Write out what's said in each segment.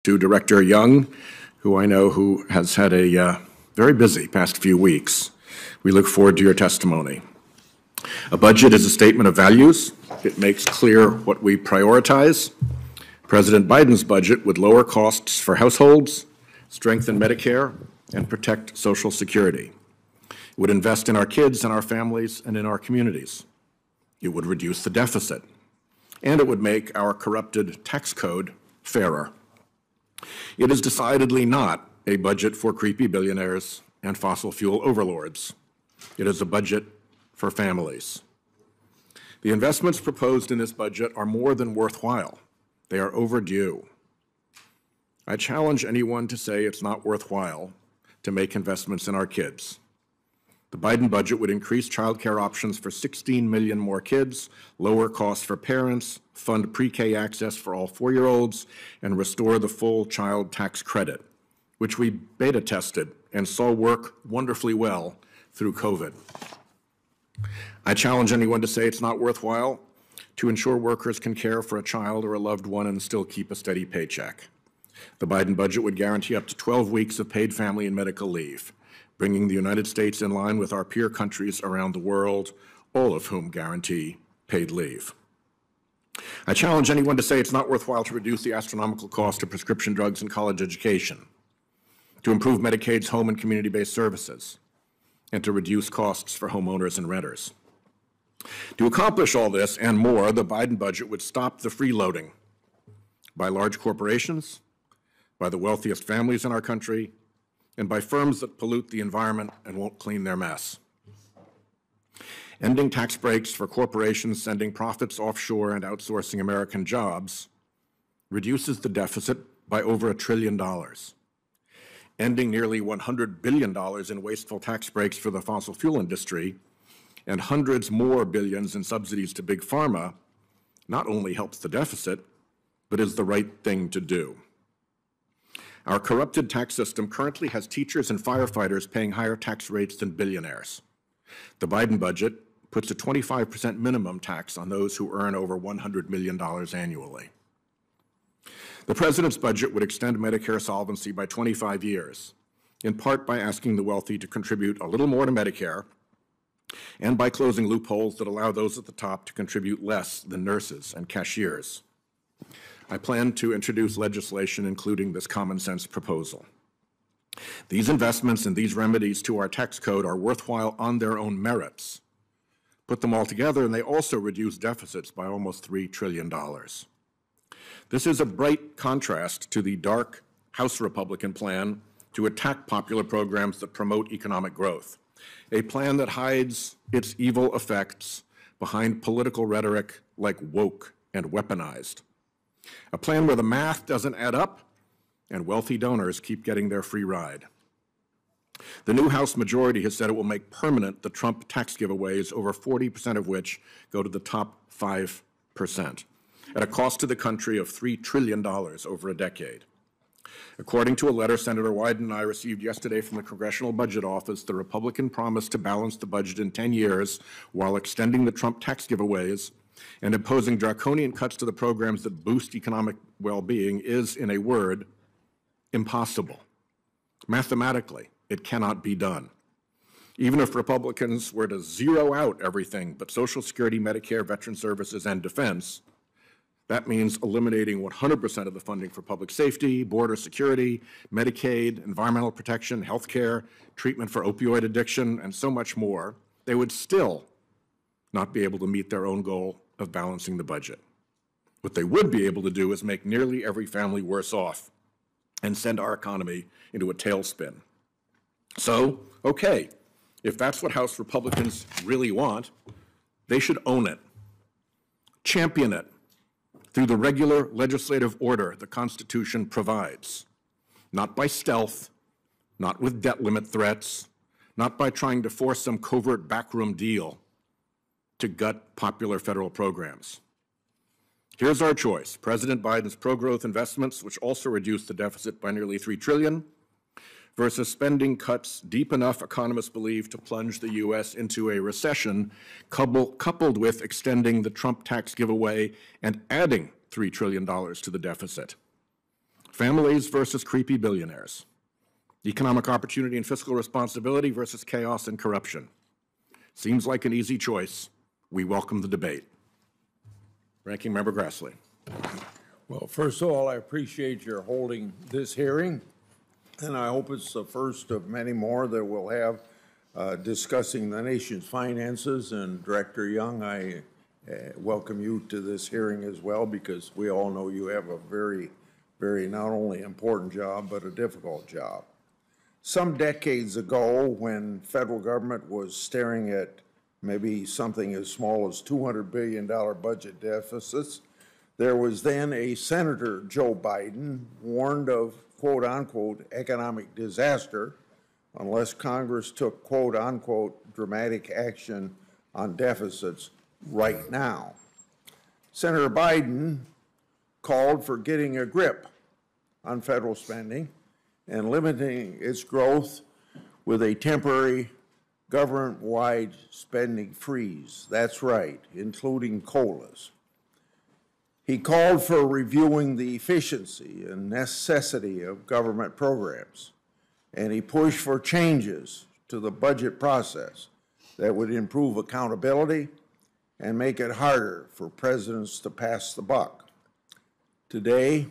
to Director Young, who I know has had a very busy past few weeks. We look forward to your testimony. A budget is a statement of values. It makes clear what we prioritize. President Biden's budget would lower costs for households, strengthen Medicare, and protect Social Security. It would invest in our kids and our families and in our communities. It would reduce the deficit. And it would make our corrupted tax code fairer. It is decidedly not a budget for creepy billionaires and fossil fuel overlords. It is a budget for families. The investments proposed in this budget are more than worthwhile. They are overdue. I challenge anyone to say it's not worthwhile to make investments in our kids. The Biden budget would increase child care options for 16 million more kids, lower costs for parents, fund pre-K access for all 4-year-olds, and restore the full child tax credit, which we beta tested and saw work wonderfully well through COVID. I challenge anyone to say it's not worthwhile to ensure workers can care for a child or a loved one and still keep a steady paycheck. The Biden budget would guarantee up to 12 weeks of paid family and medical leave, bringing the United States in line with our peer countries around the world, all of whom guarantee paid leave. I challenge anyone to say it's not worthwhile to reduce the astronomical cost of prescription drugs and college education, to improve Medicaid's home and community-based services, and to reduce costs for homeowners and renters. To accomplish all this and more, the Biden budget would stop the freeloading by large corporations, by the wealthiest families in our country, and by firms that pollute the environment and won't clean their mess. Ending tax breaks for corporations sending profits offshore and outsourcing American jobs reduces the deficit by over $1 trillion. Ending nearly $100 billion in wasteful tax breaks for the fossil fuel industry and hundreds more billions in subsidies to big pharma not only helps the deficit, but is the right thing to do. Our corrupted tax system currently has teachers and firefighters paying higher tax rates than billionaires. The Biden budget puts a 25% minimum tax on those who earn over $100 million annually. The president's budget would extend Medicare solvency by 25 years, in part by asking the wealthy to contribute a little more to Medicare and by closing loopholes that allow those at the top to contribute less than nurses and cashiers. I plan to introduce legislation including this common sense proposal. These investments and these remedies to our tax code are worthwhile on their own merits. Put them all together and they also reduce deficits by almost $3 trillion. This is a bright contrast to the dark House Republican plan to attack popular programs that promote economic growth, a plan that hides its evil effects behind political rhetoric like woke and weaponized. A plan where the math doesn't add up and wealthy donors keep getting their free ride. The new House majority has said it will make permanent the Trump tax giveaways, over 40% of which go to the top 5%, at a cost to the country of $3 trillion over a decade. According to a letter Senator Wyden and I received yesterday from the Congressional Budget Office, the Republican promised to balance the budget in 10 years while extending the Trump tax giveaways and imposing draconian cuts to the programs that boost economic well-being is, in a word, impossible. Mathematically, it cannot be done. Even if Republicans were to zero out everything but Social Security, Medicare, Veteran Services, and defense, that means eliminating 100% of the funding for public safety, border security, Medicaid, environmental protection, health care, treatment for opioid addiction, and so much more. They would still not be able to meet their own goal of balancing the budget. What they would be able to do is make nearly every family worse off and send our economy into a tailspin. So, okay, if that's what House Republicans really want, they should own it, champion it through the regular legislative order the Constitution provides, not by stealth, not with debt limit threats, not by trying to force some covert backroom deal to gut popular federal programs. Here's our choice: President Biden's pro-growth investments, which also reduce the deficit by nearly $3 trillion, versus spending cuts deep enough, economists believe, to plunge the U.S. into a recession, coupled with extending the Trump tax giveaway and adding $3 trillion to the deficit. families versus creepy billionaires, economic opportunity and fiscal responsibility versus chaos and corruption. Seems like an easy choice. We welcome the debate. Ranking Member Grassley. Well, first of all, I appreciate your holding this hearing, and I hope it's the first of many more that we'll have discussing the nation's finances. And Director Young, I welcome you to this hearing as well, because we all know you have a very, very not only important job, but a difficult job. Some decades ago, when federal government was staring at maybe something as small as $200 billion budget deficits, there was then a Senator, Joe Biden, warned of quote unquote economic disaster unless Congress took quote unquote dramatic action on deficits right now. Senator Biden called for getting a grip on federal spending and limiting its growth with a temporary government-wide spending freeze. That's right, including COLAs. He called for reviewing the efficiency and necessity of government programs, and he pushed for changes to the budget process that would improve accountability and make it harder for presidents to pass the buck. Today,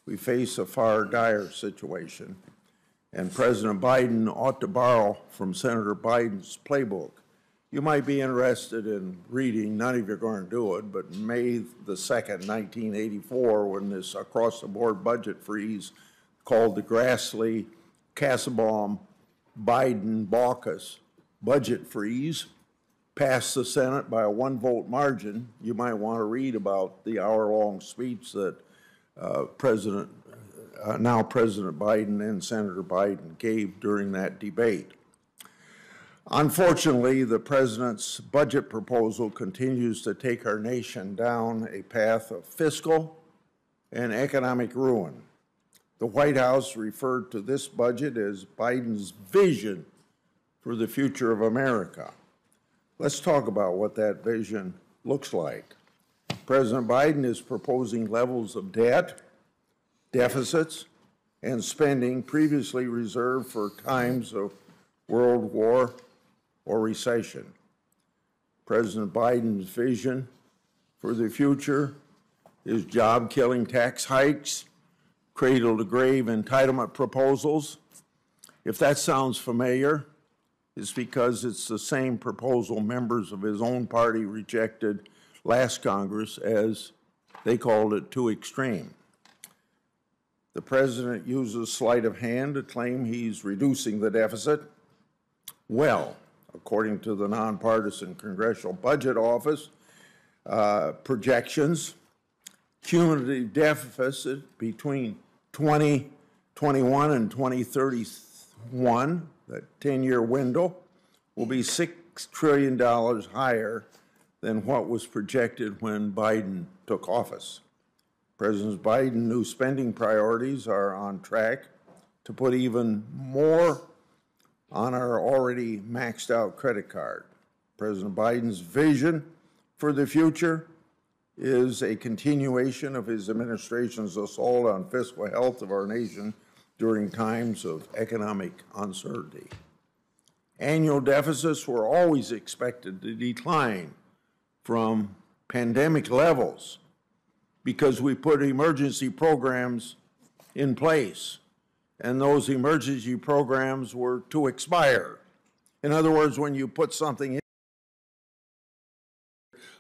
we face a far dire situation, and President Biden ought to borrow from Senator Biden's playbook. You might be interested in reading, none of you are going to do it, but May the 2nd, 1984, when this across-the-board budget freeze called the Grassley, Kassebaum, Biden-Baucus budget freeze passed the Senate by a one-vote margin. You might want to read about the hour-long speech that now President Biden and Senator Biden gave during that debate. Unfortunately, the president's budget proposal continues to take our nation down a path of fiscal and economic ruin. The White House referred to this budget as Biden's vision for the future of America. Let's talk about what that vision looks like. President Biden is proposing levels of debt, deficits, and spending previously reserved for times of world war or recession. President Biden's vision for the future is job-killing tax hikes, cradle-to-grave entitlement proposals. If that sounds familiar, it's because it's the same proposal members of his own party rejected last Congress as they called it too extreme. The president uses sleight of hand to claim he's reducing the deficit. Well, according to the nonpartisan Congressional Budget Office projections, cumulative deficit between 2021 and 2031, that 10-year window, will be $6 trillion higher than what was projected when Biden took office. President Biden's new spending priorities are on track to put even more on our already maxed out credit card. President Biden's vision for the future is a continuation of his administration's assault on fiscal health of our nation during times of economic uncertainty. Annual deficits were always expected to decline from pandemic levels because we put emergency programs in place, and those emergency programs were to expire. In other words, when you put something in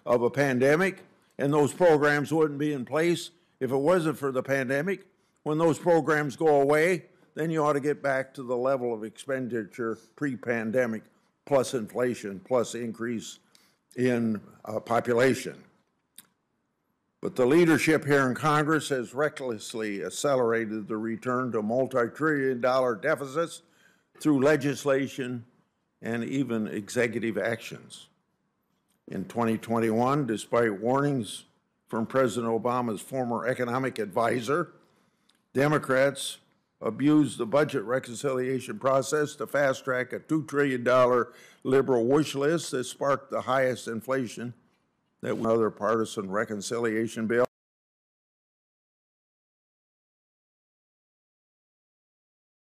of a pandemic and those programs wouldn't be in place if it wasn't for the pandemic, when those programs go away, then you ought to get back to the level of expenditure pre-pandemic plus inflation plus increase in population. But the leadership here in Congress has recklessly accelerated the return to multi-trillion-dollar deficits through legislation and even executive actions. In 2021, despite warnings from President Obama's former economic advisor, Democrats abused the budget reconciliation process to fast-track a $2 trillion liberal wish list that sparked the highest inflation that another partisan reconciliation bill.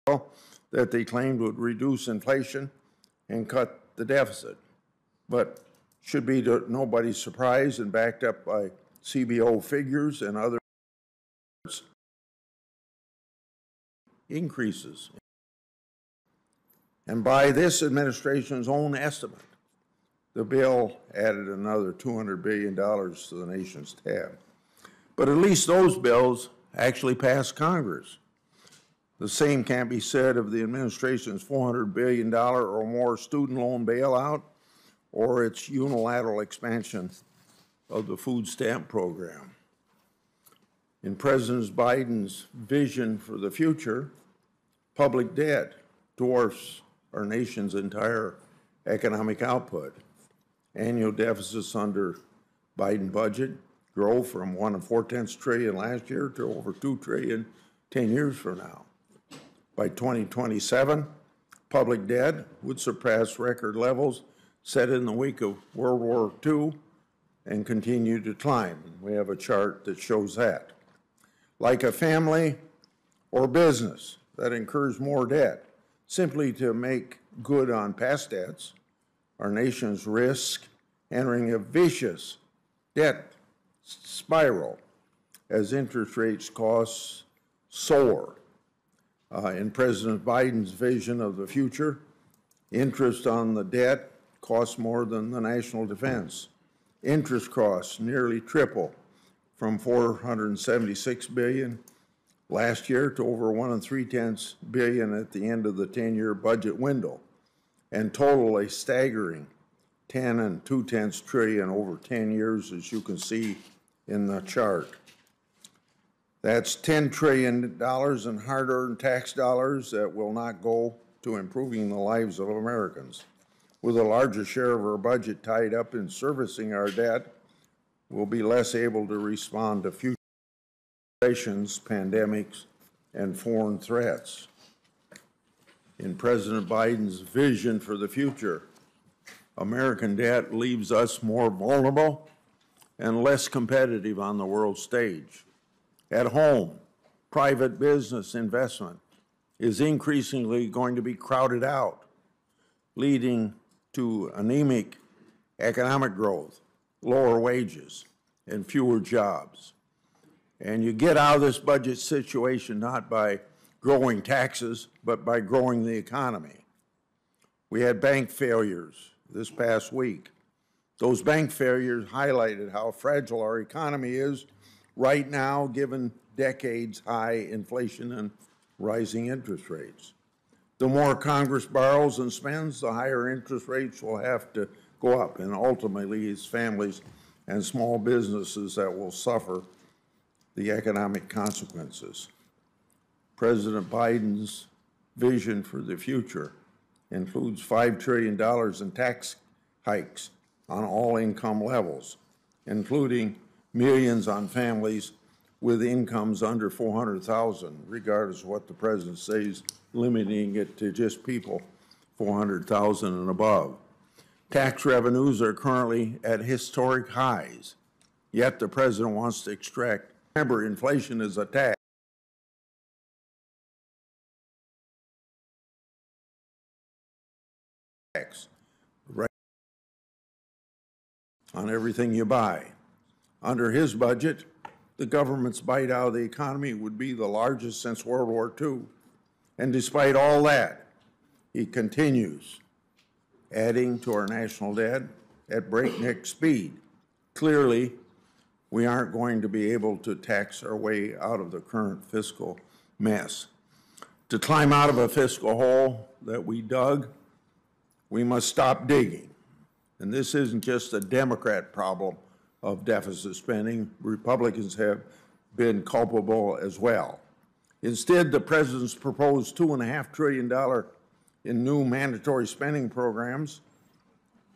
that they claimed would reduce inflation and cut the deficit, but should be to nobody's surprise and backed up by CBO figures and other increases. And by this administration's own estimate, the bill added another $200 billion to the nation's tab. But at least those bills actually passed Congress. The same can't be said of the administration's $400 billion or more student loan bailout or its unilateral expansion of the food stamp program. In President Biden's vision for the future, public debt dwarfs our nation's entire economic output. Annual deficits under Biden budget grow from $1 4/10 trillion last year to over $2 trillion 10 years from now. By 2027, public debt would surpass record levels set in the wake of World War II and continue to climb. We have a chart that shows that. Like a family or business that incurs more debt simply to make good on past debts, our nation's risk entering a vicious debt spiral as interest rates costs soar. In President Biden's vision of the future, interest on the debt costs more than the national defense. Interest costs nearly triple from $476 billion last year to over $1 3/10 billion at the end of the 10-year budget window, and total a staggering $10 2/10 trillion over 10 years, as you can see in the chart. That's $10 trillion in hard-earned tax dollars that will not go to improving the lives of Americans. With a larger share of our budget tied up in servicing our debt, we'll be less able to respond to future situations, pandemics, and foreign threats. In President Biden's vision for the future, American debt leaves us more vulnerable and less competitive on the world stage. At home, private business investment is increasingly going to be crowded out, leading to anemic economic growth, lower wages, and fewer jobs. And you get out of this budget situation not by growing taxes, but by growing the economy. We had bank failures this past week. Those bank failures highlighted how fragile our economy is right now, given decades high inflation and rising interest rates. The more Congress borrows and spends, the higher interest rates will have to go up, and ultimately it's families and small businesses that will suffer the economic consequences. President Biden's vision for the future includes $5 trillion in tax hikes on all income levels, including millions on families with incomes under $400,000, regardless of what the president says, limiting it to just people $400,000 and above. Tax revenues are currently at historic highs, yet the president wants to extract. Remember, inflation is a tax. Right on everything you buy. Under his budget, the government's bite out of the economy would be the largest since World War II. And despite all that, he continues adding to our national debt at breakneck speed. Clearly, we aren't going to be able to tax our way out of the current fiscal mess. To climb out of a fiscal hole that we dug, we must stop digging. And this isn't just a Democrat problem of deficit spending. Republicans have been culpable as well. Instead, the president's proposed $2.5 trillion in new mandatory spending programs.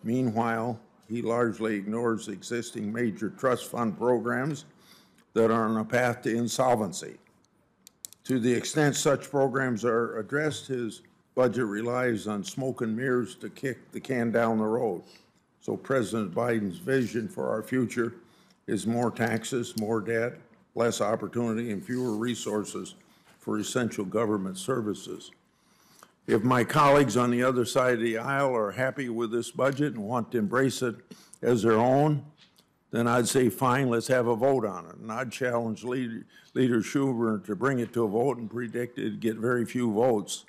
Meanwhile, he largely ignores existing major trust fund programs that are on a path to insolvency. To the extent such programs are addressed, his budget relies on smoke and mirrors to kick the can down the road. So President Biden's vision for our future is more taxes, more debt, less opportunity, and fewer resources for essential government services. If my colleagues on the other side of the aisle are happy with this budget and want to embrace it as their own, then I'd say, fine, let's have a vote on it. And I'd challenge Leader Schumer to bring it to a vote and predict it'd get very few votes.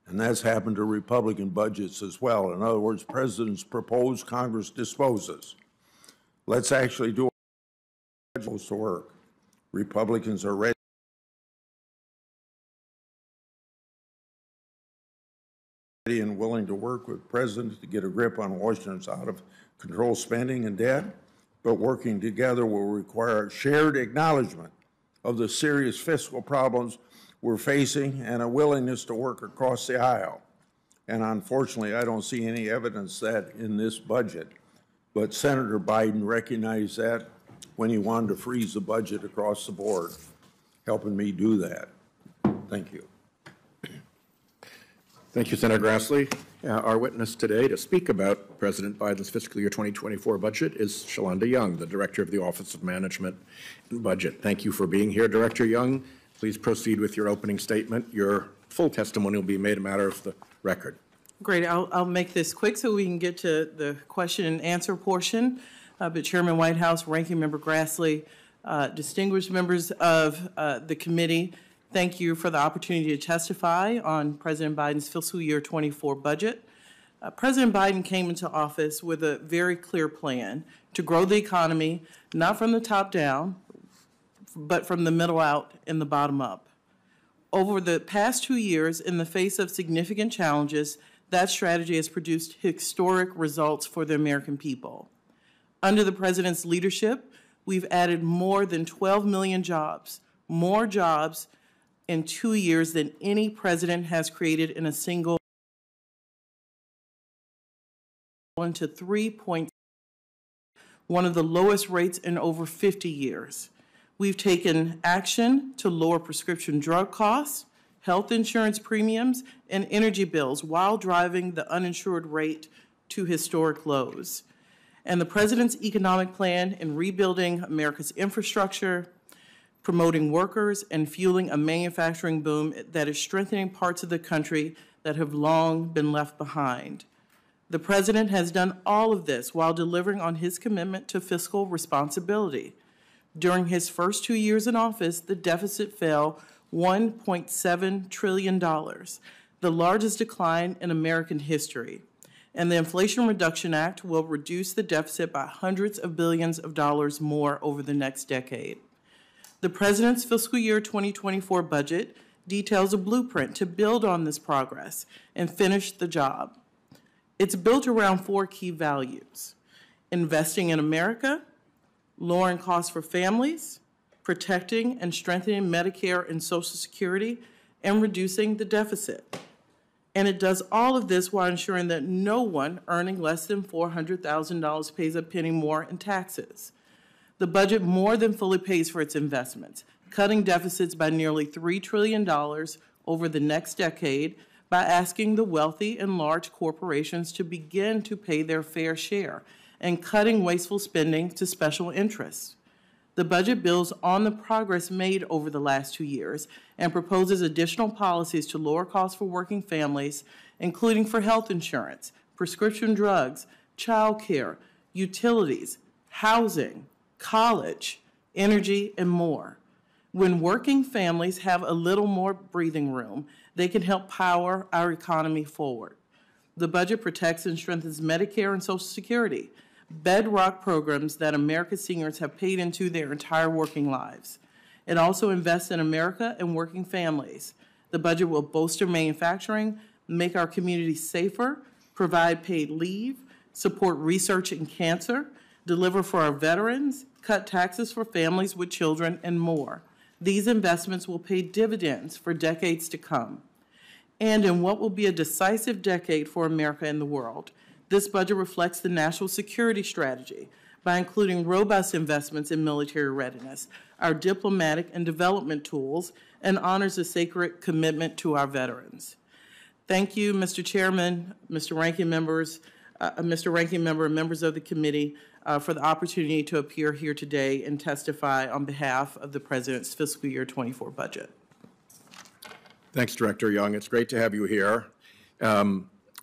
And that's happened to Republican budgets as well. In other words, presidents propose, Congress disposes. Let's actually do it to work. Republicans are ready and willing to work with presidents to get a grip on Washington's out-of-control spending and debt, but working together will require a shared acknowledgement of the serious fiscal problems we're facing and a willingness to work across the aisle. And unfortunately, I don't see any evidence that in this budget. But Senator Biden recognized that when he wanted to freeze the budget across the board, helping me do that. Thank you. Thank you, Senator Grassley. Our witness today to speak about President Biden's fiscal year 2024 budget is Shalanda Young, the Director of the Office of Management and Budget. Thank you for being here, Director Young. Please proceed with your opening statement. Your full testimony will be made a matter of the record. Great. I'll make this quick so we can get to the question and answer portion. But Chairman Whitehouse, Ranking Member Grassley, distinguished members of the committee, thank you for the opportunity to testify on President Biden's fiscal year 24 budget. President Biden came into office with a very clear plan to grow the economy, not from the top down, but from the middle out and the bottom up. Over the past 2 years, in the face of significant challenges, that strategy has produced historic results for the American people. Under the President's leadership, we've added more than 12 million jobs, more jobs in 2 years than any president has created in a single to 3.1, one of the lowest rates in over 50 years. We've taken action to lower prescription drug costs, health insurance premiums, and energy bills while driving the uninsured rate to historic lows. And the President's economic plan in rebuilding America's infrastructure, promoting workers, and fueling a manufacturing boom that is strengthening parts of the country that have long been left behind. The President has done all of this while delivering on his commitment to fiscal responsibility. During his first 2 years in office, the deficit fell $1.7 trillion, the largest decline in American history. And the Inflation Reduction Act will reduce the deficit by hundreds of billions of dollars more over the next decade. The President's fiscal year 2024 budget details a blueprint to build on this progress and finish the job. It's built around 4 key values: investing in America, lowering costs for families, protecting and strengthening Medicare and Social Security, and reducing the deficit. And it does all of this while ensuring that no one earning less than $400,000 pays a penny more in taxes. The budget more than fully pays for its investments, cutting deficits by nearly $3 trillion over the next decade by asking the wealthy and large corporations to begin to pay their fair share and cutting wasteful spending to special interests. The budget builds on the progress made over the last 2 years and proposes additional policies to lower costs for working families, including for health insurance, prescription drugs, child care, utilities, housing, college, energy, and more. When working families have a little more breathing room, they can help power our economy forward. The budget protects and strengthens Medicare and Social Security, bedrock programs that America's seniors have paid into their entire working lives. It also invests in America and working families. The budget will bolster manufacturing, make our communities safer, provide paid leave, support research in cancer, deliver for our veterans, cut taxes for families with children, and more. These investments will pay dividends for decades to come. And in what will be a decisive decade for America and the world, this budget reflects the national security strategy by including robust investments in military readiness, our diplomatic and development tools, and honors a sacred commitment to our veterans. Thank you, Mr. Chairman, Mr. Ranking Member, and members of the committee for the opportunity to appear here today and testify on behalf of the President's fiscal year 24 budget. Thanks, Director Young. It's great to have you here.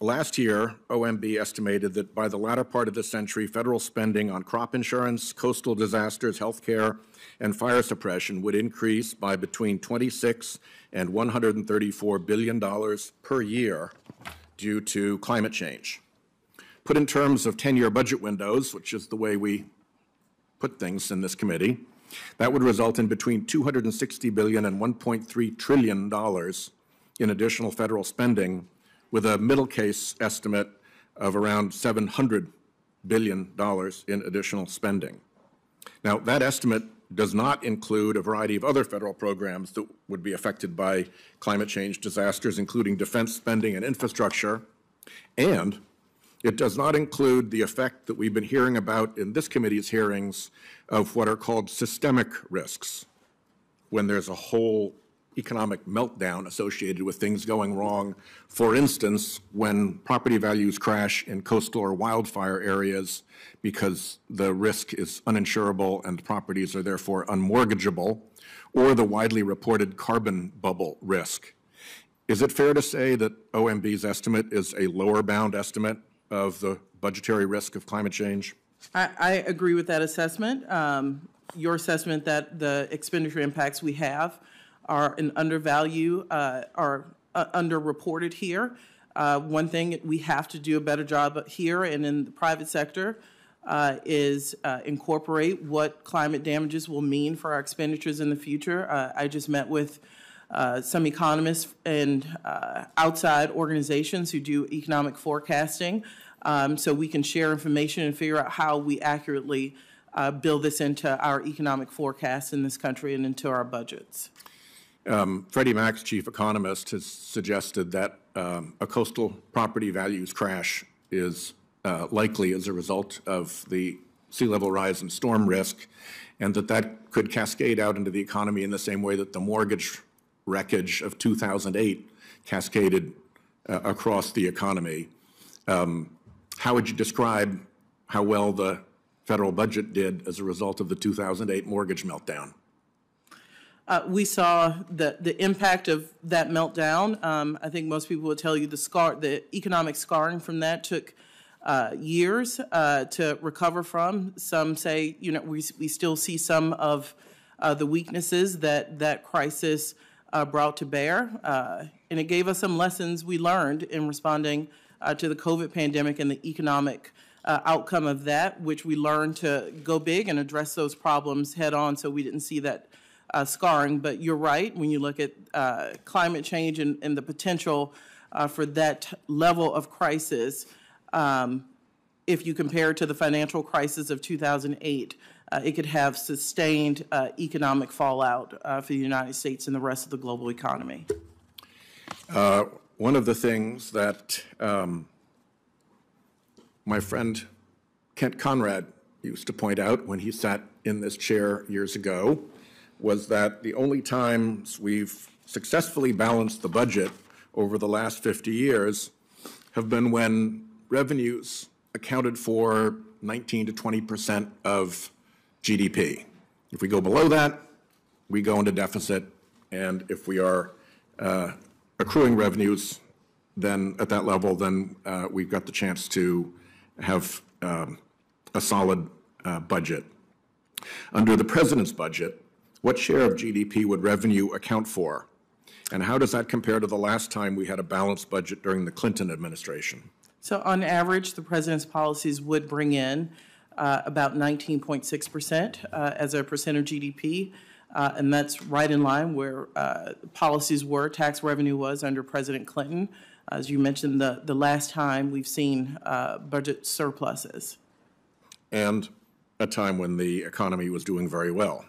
Last year, OMB estimated that by the latter part of the century, federal spending on crop insurance, coastal disasters, healthcare, and fire suppression would increase by between $26 and $134 billion per year due to climate change. Put in terms of 10-year budget windows, which is the way we put things in this committee, that would result in between $260 billion and $1.3 trillion in additional federal spending, with a middle case estimate of around $700 billion in additional spending. Now, that estimate does not include a variety of other federal programs that would be affected by climate change disasters, including defense spending and infrastructure, and it does not include the effect that we've been hearing about in this committee's hearings of what are called systemic risks, when there's a whole economic meltdown associated with things going wrong. For instance, when property values crash in coastal or wildfire areas because the risk is uninsurable and properties are therefore unmortgageable, or the widely reported carbon bubble risk. Is it fair to say that OMB's estimate is a lower bound estimate of the budgetary risk of climate change? I agree with that assessment. Your assessment that the expenditure impacts we have are an undervalue, are underreported here. One thing we have to do a better job here and in the private sector is incorporate what climate damages will mean for our expenditures in the future. I just met with some economists and outside organizations who do economic forecasting, so we can share information and figure out how we accurately build this into our economic forecasts in this country and into our budgets. Freddie Mac's chief economist has suggested that a coastal property values crash is likely as a result of the sea level rise and storm risk, and that could cascade out into the economy in the same way that the mortgage wreckage of 2008 cascaded across the economy. How would you describe how well the federal budget did as a result of the 2008 mortgage meltdown? We saw the impact of that meltdown. I think most people would tell you the economic scarring from that took years to recover from. Some say, we still see some of the weaknesses that crisis brought to bear, and it gave us some lessons we learned in responding to the COVID pandemic and the economic outcome of that, which we learned to go big and address those problems head on, so we didn't see that scarring. But you're right, when you look at climate change and the potential for that level of crisis, if you compare it to the financial crisis of 2008, it could have sustained economic fallout for the United States and the rest of the global economy. One of the things that my friend Kent Conrad used to point out when he sat in this chair years ago was that the only times we've successfully balanced the budget over the last 50 years have been when revenues accounted for 19 to 20% of GDP. If we go below that, we go into deficit, and if we are accruing revenues then at that level, then we've got the chance to have a solid budget. Under the president's budget, what share of GDP would revenue account for? And how does that compare to the last time we had a balanced budget during the Clinton administration? So on average, the president's policies would bring in about 19.6% as a percent of GDP, and that's right in line where policies were, tax revenue was under President Clinton. As you mentioned, the last time we've seen budget surpluses. And a time when the economy was doing very well.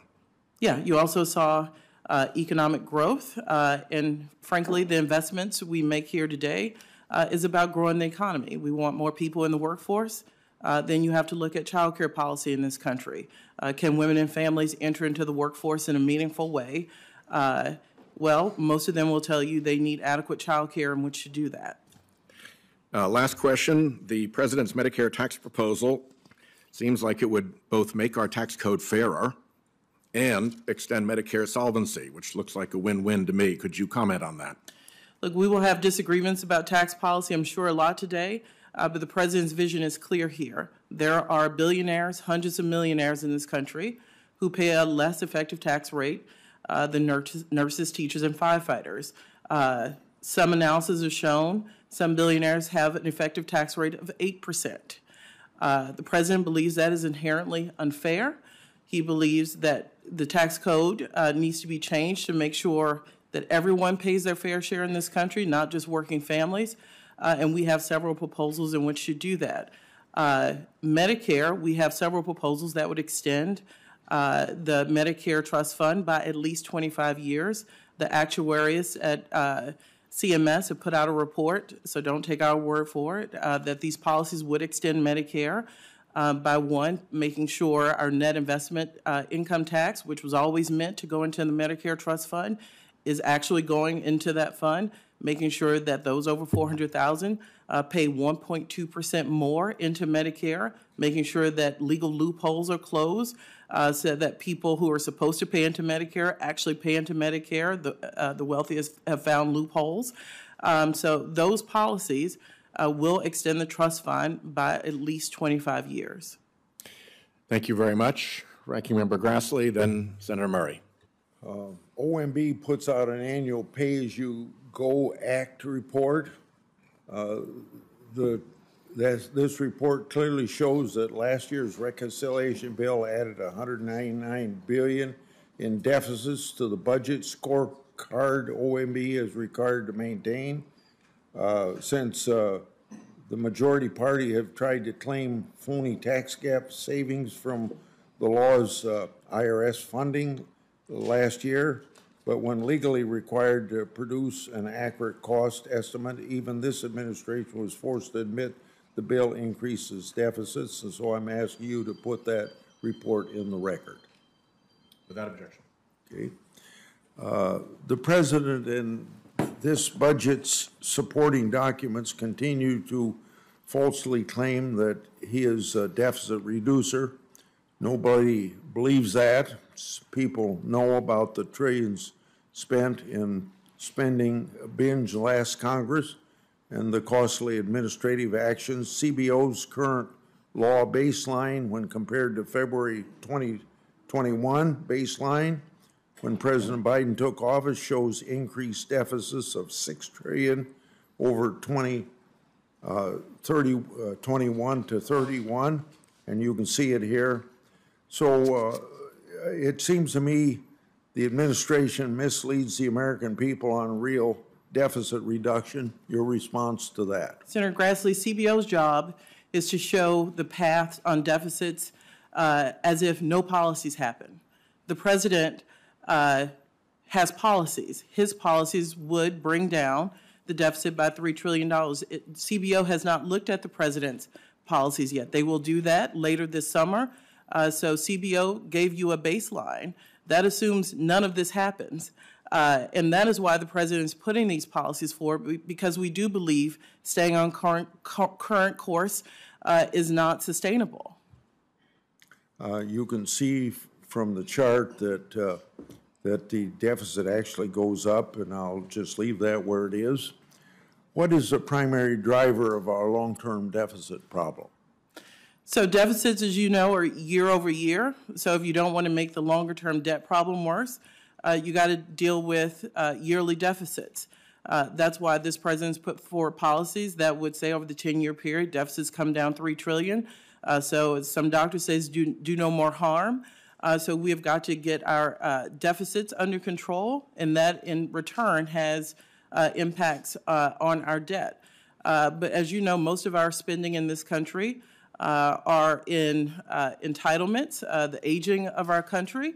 Yeah, you also saw economic growth, and frankly, the investments we make here today is about growing the economy. We want more people in the workforce. Then you have to look at child care policy in this country. Can women and families enter into the workforce in a meaningful way? Well, most of them will tell you they need adequate child care in which to do that. Last question. The president's Medicare tax proposal seems like it would both make our tax code fairer and extend Medicare solvency, which looks like a win-win to me. Could you comment on that? Look, we will have disagreements about tax policy, I'm sure, a lot today, but the president's vision is clear here. There are billionaires, hundreds of millionaires in this country who pay a less effective tax rate than nurses, teachers, and firefighters. Some analysis have shown some billionaires have an effective tax rate of 8%. The president believes that is inherently unfair. He believes that the tax code needs to be changed to make sure that everyone pays their fair share in this country, not just working families. And we have several proposals in which to do that. Medicare, we have several proposals that would extend the Medicare Trust Fund by at least 25 years. The actuaries at CMS have put out a report, so don't take our word for it, that these policies would extend Medicare by one, making sure our net investment income tax, which was always meant to go into the Medicare Trust Fund, is actually going into that fund, making sure that those over $400,000 pay 1.2% more into Medicare, making sure that legal loopholes are closed so that people who are supposed to pay into Medicare actually pay into Medicare. The wealthiest have found loopholes. So those policies will extend the trust fund by at least 25 years. Thank you very much. Ranking Member Grassley, then Senator Murray. OMB puts out an annual pay-as-you-go Act report. This report clearly shows that last year's reconciliation bill added $199 billion in deficits to the budget scorecard OMB is required to maintain. Since the majority party have tried to claim phony tax gap savings from the law's IRS funding last year, but when legally required to produce an accurate cost estimate, even this administration was forced to admit the bill increases deficits, and so I'm asking you to put that report in the record. Without objection. Okay. The president and this budget's supporting documents continue to falsely claim that he is a deficit reducer. Nobody believes that. People know about the trillions spent in spending binge last Congress and the costly administrative actions. CBO's current law baseline when compared to February 2021 baseline when President Biden took office shows increased deficits of $6 trillion over 21 to 31, and you can see it here. So it seems to me the administration misleads the American people on real deficit reduction. Your response to that? Senator Grassley, CBO's job is to show the path on deficits as if no policies happen. The president has policies. His policies would bring down the deficit by $3 trillion. CBO has not looked at the president's policies yet. They will do that later this summer. So CBO gave you a baseline. That assumes none of this happens. And that is why the president is putting these policies forward, because we do believe staying on current course is not sustainable. You can see from the chart that that the deficit actually goes up, and I'll just leave that where it is. What is the primary driver of our long-term deficit problem? So deficits, as you know, are year over year. So if you don't want to make the longer-term debt problem worse, you got to deal with yearly deficits. That's why this president's put forward policies that would say over the 10-year period, deficits come down $3 trillion. So as some doctor says, do no more harm. So we have got to get our deficits under control, and that in return has impacts on our debt. But as you know, most of our spending in this country are in entitlements, the aging of our country,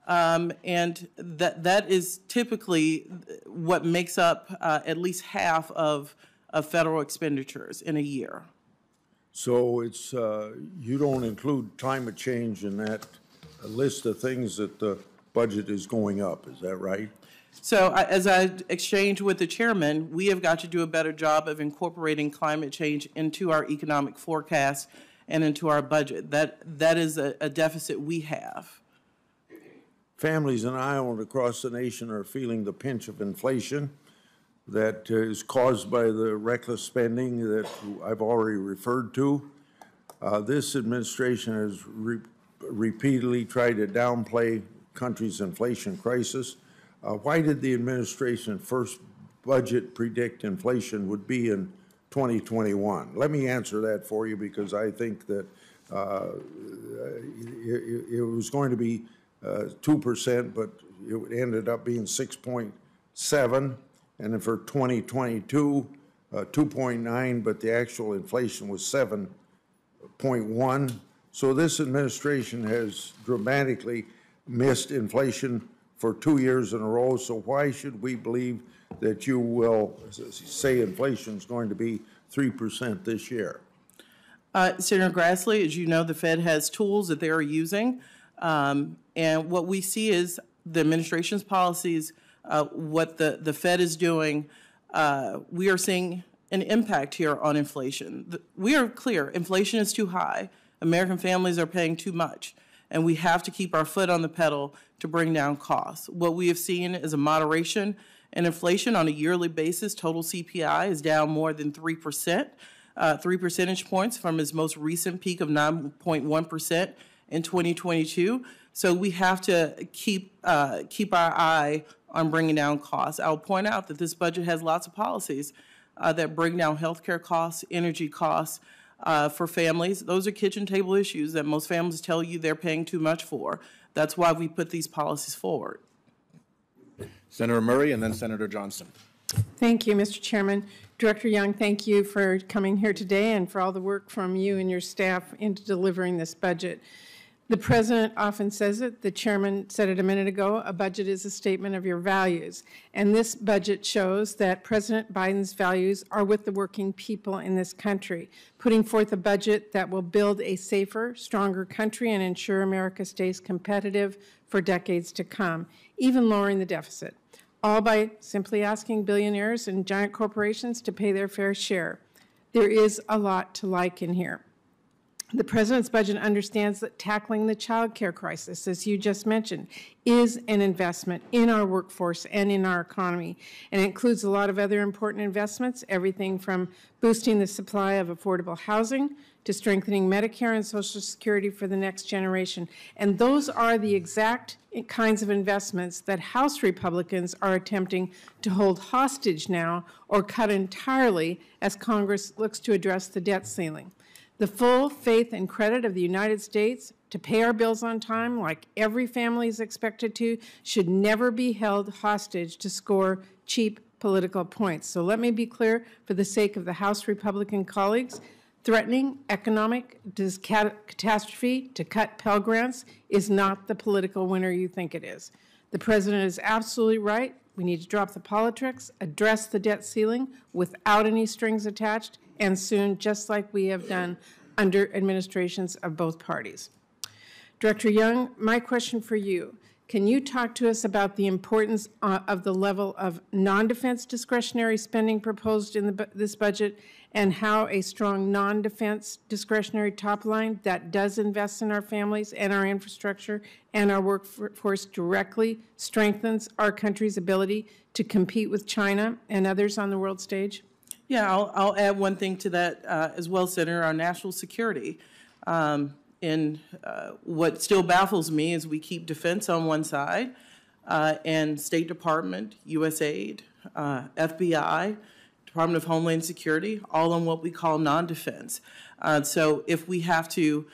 and that is typically what makes up at least half of federal expenditures in a year. So it's you don't include climate change in that list of things that the budget is going up, is that right? So as I exchanged with the chairman, we have got to do a better job of incorporating climate change into our economic forecast and into our budget. That is a deficit we have. Families in Iowa and across the nation are feeling the pinch of inflation. that is caused by the reckless spending that I've already referred to. This administration has repeatedly tried to downplay country's inflation crisis. Why did the administration first budget predict inflation would be in 2021? Let me answer that for you, because I think that it was going to be 2%, but it ended up being 6.7, and then for 2022, 2.9, but the actual inflation was 7.1. So this administration has dramatically missed inflation for 2 years in a row. So why should we believe that you will say inflation is going to be 3% this year? Senator Grassley, as you know, the Fed has tools that they are using. And what we see is the administration's policies, what the Fed is doing. We are seeing an impact here on inflation. We are clear, inflation is too high. American families are paying too much, and we have to keep our foot on the pedal to bring down costs. What we have seen is a moderation in inflation on a yearly basis. Total CPI is down more than 3%, 3 percentage points from its most recent peak of 9.1% in 2022. So we have to keep our eye on bringing down costs. I'll point out that this budget has lots of policies that bring down healthcare costs, energy costs for families. Those are kitchen table issues that most families tell you they're paying too much for. That's why we put these policies forward. Senator Murray and then Senator Johnson. Thank you, Mr. Chairman. Director Young, thank you for coming here today and for all the work from you and your staff into delivering this budget. The President often says it, the Chairman said it a minute ago, a budget is a statement of your values. And this budget shows that President Biden's values are with the working people in this country, putting forth a budget that will build a safer, stronger country and ensure America stays competitive for decades to come, even lowering the deficit, all by simply asking billionaires and giant corporations to pay their fair share. There is a lot to like in here. The President's budget understands that tackling the child care crisis, as you just mentioned, is an investment in our workforce and in our economy, and it includes a lot of other important investments, everything from boosting the supply of affordable housing to strengthening Medicare and Social Security for the next generation. And those are the exact kinds of investments that House Republicans are attempting to hold hostage now or cut entirely as Congress looks to address the debt ceiling. The full faith and credit of the United States to pay our bills on time, like every family is expected to, should never be held hostage to score cheap political points. So let me be clear, for the sake of the House Republican colleagues, threatening economic catastrophe to cut Pell Grants is not the political winner you think it is. The President is absolutely right. We need to drop the politics, address the debt ceiling without any strings attached, and soon, just like we have done under administrations of both parties. Director Young, my question for you, can you talk to us about the importance of the level of non-defense discretionary spending proposed in this budget, and how a strong non-defense discretionary top line that does invest in our families and our infrastructure and our workforce directly strengthens our country's ability to compete with China and others on the world stage? Yeah, I'll add one thing to that as well, Senator, our national security. And what still baffles me is we keep defense on one side and State Department, USAID, FBI, Department of Homeland Security, all on what we call non-defense. So if we have to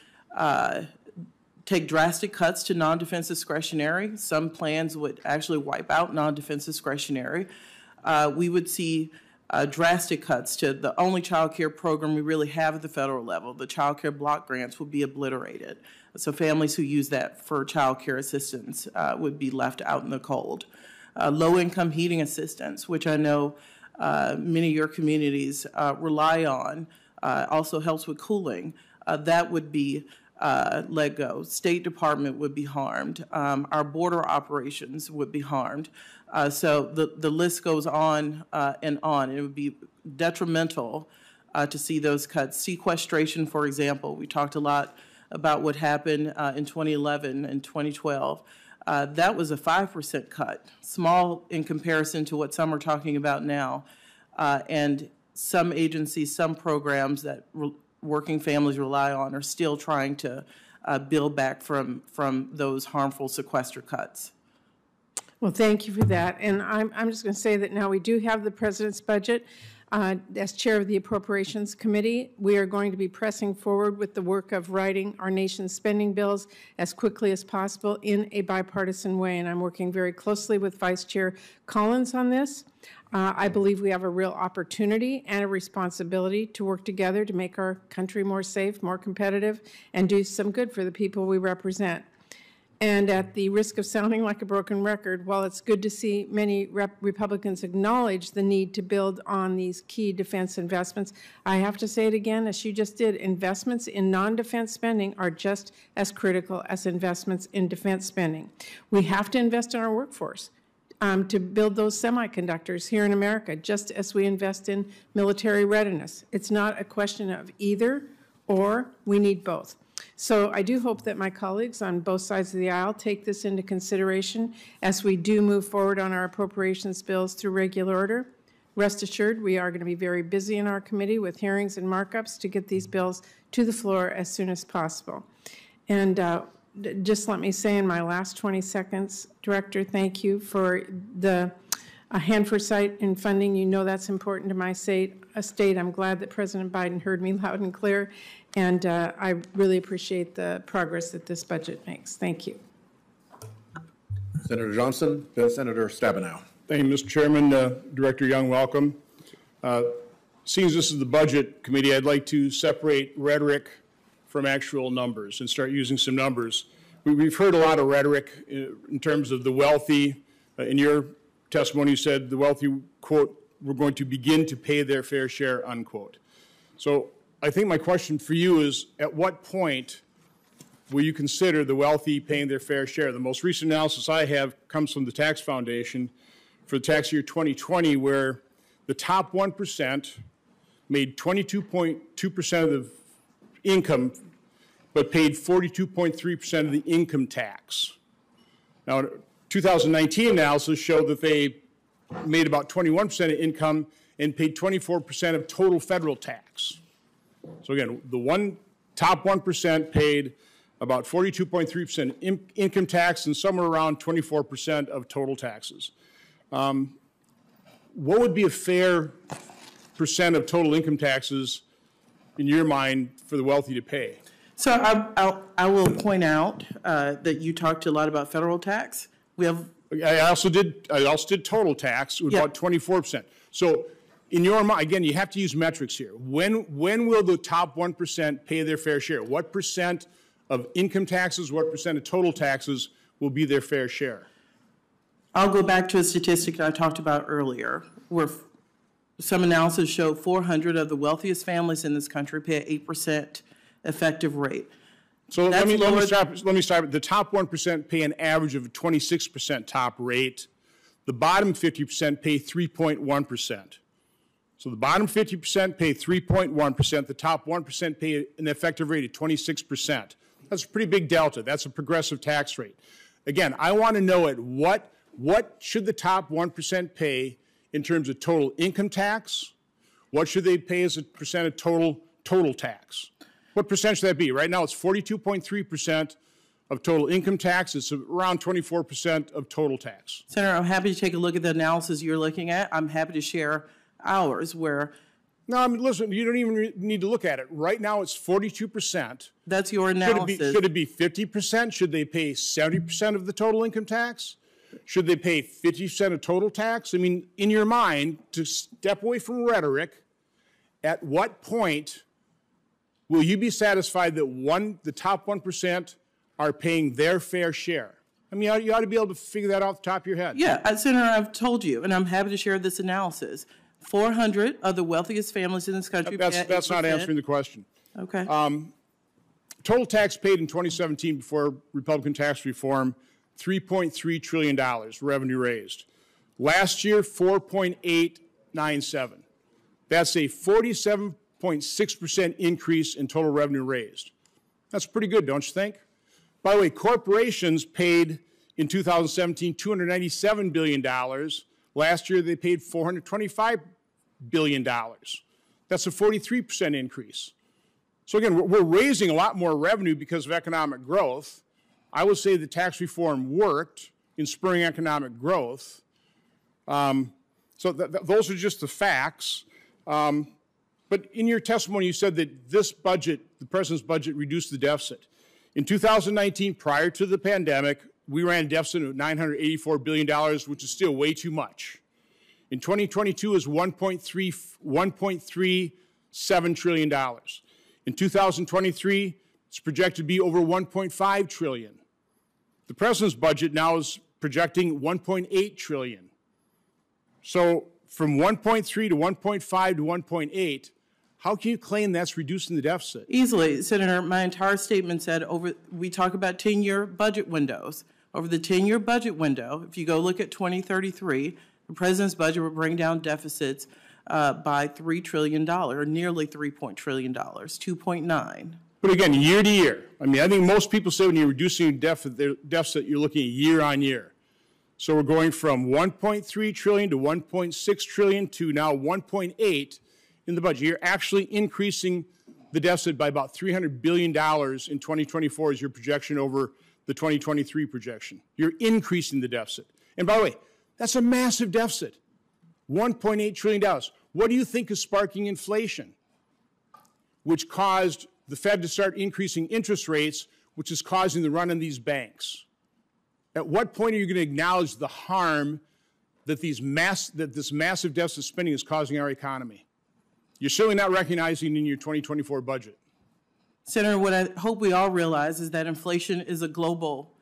take drastic cuts to non-defense discretionary, some plans would actually wipe out non-defense discretionary. We would see drastic cuts to the only child care program we really have at the federal level. The child care block grants would be obliterated. So families who use that for child care assistance would be left out in the cold. Low-income heating assistance, which I know many of your communities rely on, also helps with cooling. That would be let go. State Department would be harmed. Our border operations would be harmed. So the list goes on and on. It would be detrimental to see those cuts. Sequestration, for example, we talked a lot about what happened in 2011 and 2012. That was a 5% cut, small in comparison to what some are talking about now. And some agencies, some programs that working families rely on are still trying to build back from those harmful sequester cuts. Well, thank you for that. And I'm just going to say that now we do have the president's budget. As chair of the Appropriations Committee, we are going to be pressing forward with the work of writing our nation's spending bills as quickly as possible in a bipartisan way. And I'm working very closely with Vice Chair Collins on this. I believe we have a real opportunity and a responsibility to work together to make our country more safe, more competitive, and do some good for the people we represent. And at the risk of sounding like a broken record, while it's good to see many Republicans acknowledge the need to build on these key defense investments, I have to say it again, as you just did, investments in non-defense spending are just as critical as investments in defense spending. We have to invest in our workforce to build those semiconductors here in America, just as we invest in military readiness. It's not a question of either or, we need both. So I do hope that my colleagues on both sides of the aisle take this into consideration as we do move forward on our appropriations bills through regular order. Rest assured, we are going to be very busy in our committee with hearings and markups to get these bills to the floor as soon as possible. And just let me say in my last 20 seconds, Director, thank you for the hand for sight in funding. You know that's important to my state. I'm glad that President Biden heard me loud and clear, and I really appreciate the progress that this budget makes. Thank you. Senator Johnson, then Senator Stabenow. Thank you, Mr. Chairman. Director Young, welcome. Seeing as this is the Budget Committee, I'd like to separate rhetoric from actual numbers and start using some numbers. We've heard a lot of rhetoric in terms of the wealthy. In your testimony, you said the wealthy, quote, we're going to begin to pay their fair share, unquote. So I think my question for you is, at what point will you consider the wealthy paying their fair share? The most recent analysis I have comes from the Tax Foundation for the tax year 2020, where the top 1% made 22.2% of the income, but paid 42.3% of the income tax. Now, 2019 analysis showed that they made about 21% of income and paid 24% of total federal tax. So again, the top 1% paid about 42.3% income tax and somewhere around 24% of total taxes. What would be a fair percent of total income taxes in your mind for the wealthy to pay? So I will point out that you talked a lot about federal tax. We have. I also did total tax with about 24%. So in your mind, again, you have to use metrics here. When will the top 1% pay their fair share? What percent of income taxes, what percent of total taxes will be their fair share? I'll go back to a statistic that I talked about earlier, where some analysis show 400 of the wealthiest families in this country pay an 8% effective rate. So let me start. The top 1% pay an average of a 26% top rate. The bottom 50% pay 3.1%. So the bottom 50% pay 3.1%. The top 1% pay an effective rate of 26%. That's a pretty big delta. That's a progressive tax rate. Again, I want to know what should the top 1% pay in terms of total income tax? What should they pay as a percent of total tax? What percent should that be? Right now it's 42.3% of total income tax. It's around 24% of total tax. Senator, I'm happy to take a look at the analysis you're looking at. I'm happy to share ours where. No, I mean, listen, you don't even need to look at it. Right now it's 42%. That's your analysis. Should it be 50%? Should they pay 70% of the total income tax? Should they pay 50% of total tax? I mean, in your mind, to step away from rhetoric, at what point will you be satisfied that the top 1% are paying their fair share? I mean, you ought to be able to figure that off the top of your head. Yeah, Senator, I've told you, and I'm happy to share this analysis. 400 of the wealthiest families in this country. That's not answering the question. Okay. Total tax paid in 2017 before Republican tax reform, $3.3 trillion revenue raised. Last year, 4.897. That's a 47.6% increase in total revenue raised. That's pretty good, don't you think? By the way, corporations paid In 2017, $297 billion. Last year, they paid $425 billion. That's a 43% increase. So again, we're raising a lot more revenue because of economic growth. I would say the tax reform worked in spurring economic growth. So those are just the facts. But in your testimony, you said that this budget, the president's budget, reduced the deficit. In 2019, prior to the pandemic, we ran a deficit of $984 billion, which is still way too much. In 2022, is $1.37 trillion. In 2023, it's projected to be over $1.5 trillion. The president's budget now is projecting $1.8 trillion. So from 1.3 to 1.5 to 1.8, how can you claim that's reducing the deficit? Easily, Senator. My entire statement said we talk about 10-year budget windows. Over the 10-year budget window, if you go look at 2033, the president's budget will bring down deficits by $3 trillion, or nearly $3 trillion, 2.9. But again, year to year. I mean, I think most people say when you're reducing deficit, you're looking at year on year. So we're going from 1.3 trillion to 1.6 trillion to now 1.8 in the budget. You're actually increasing the deficit by about $300 billion in 2024 as your projection over the 2023 projection. You're increasing the deficit. And by the way, that's a massive deficit, $1.8 trillion. What do you think is sparking inflation, which caused the Fed to start increasing interest rates, which is causing the run on these banks? At what point are you going to acknowledge the harm that this massive deficit spending is causing our economy? You're certainly not recognizing in your 2024 budget. Senator, what I hope we all realize is that inflation is a global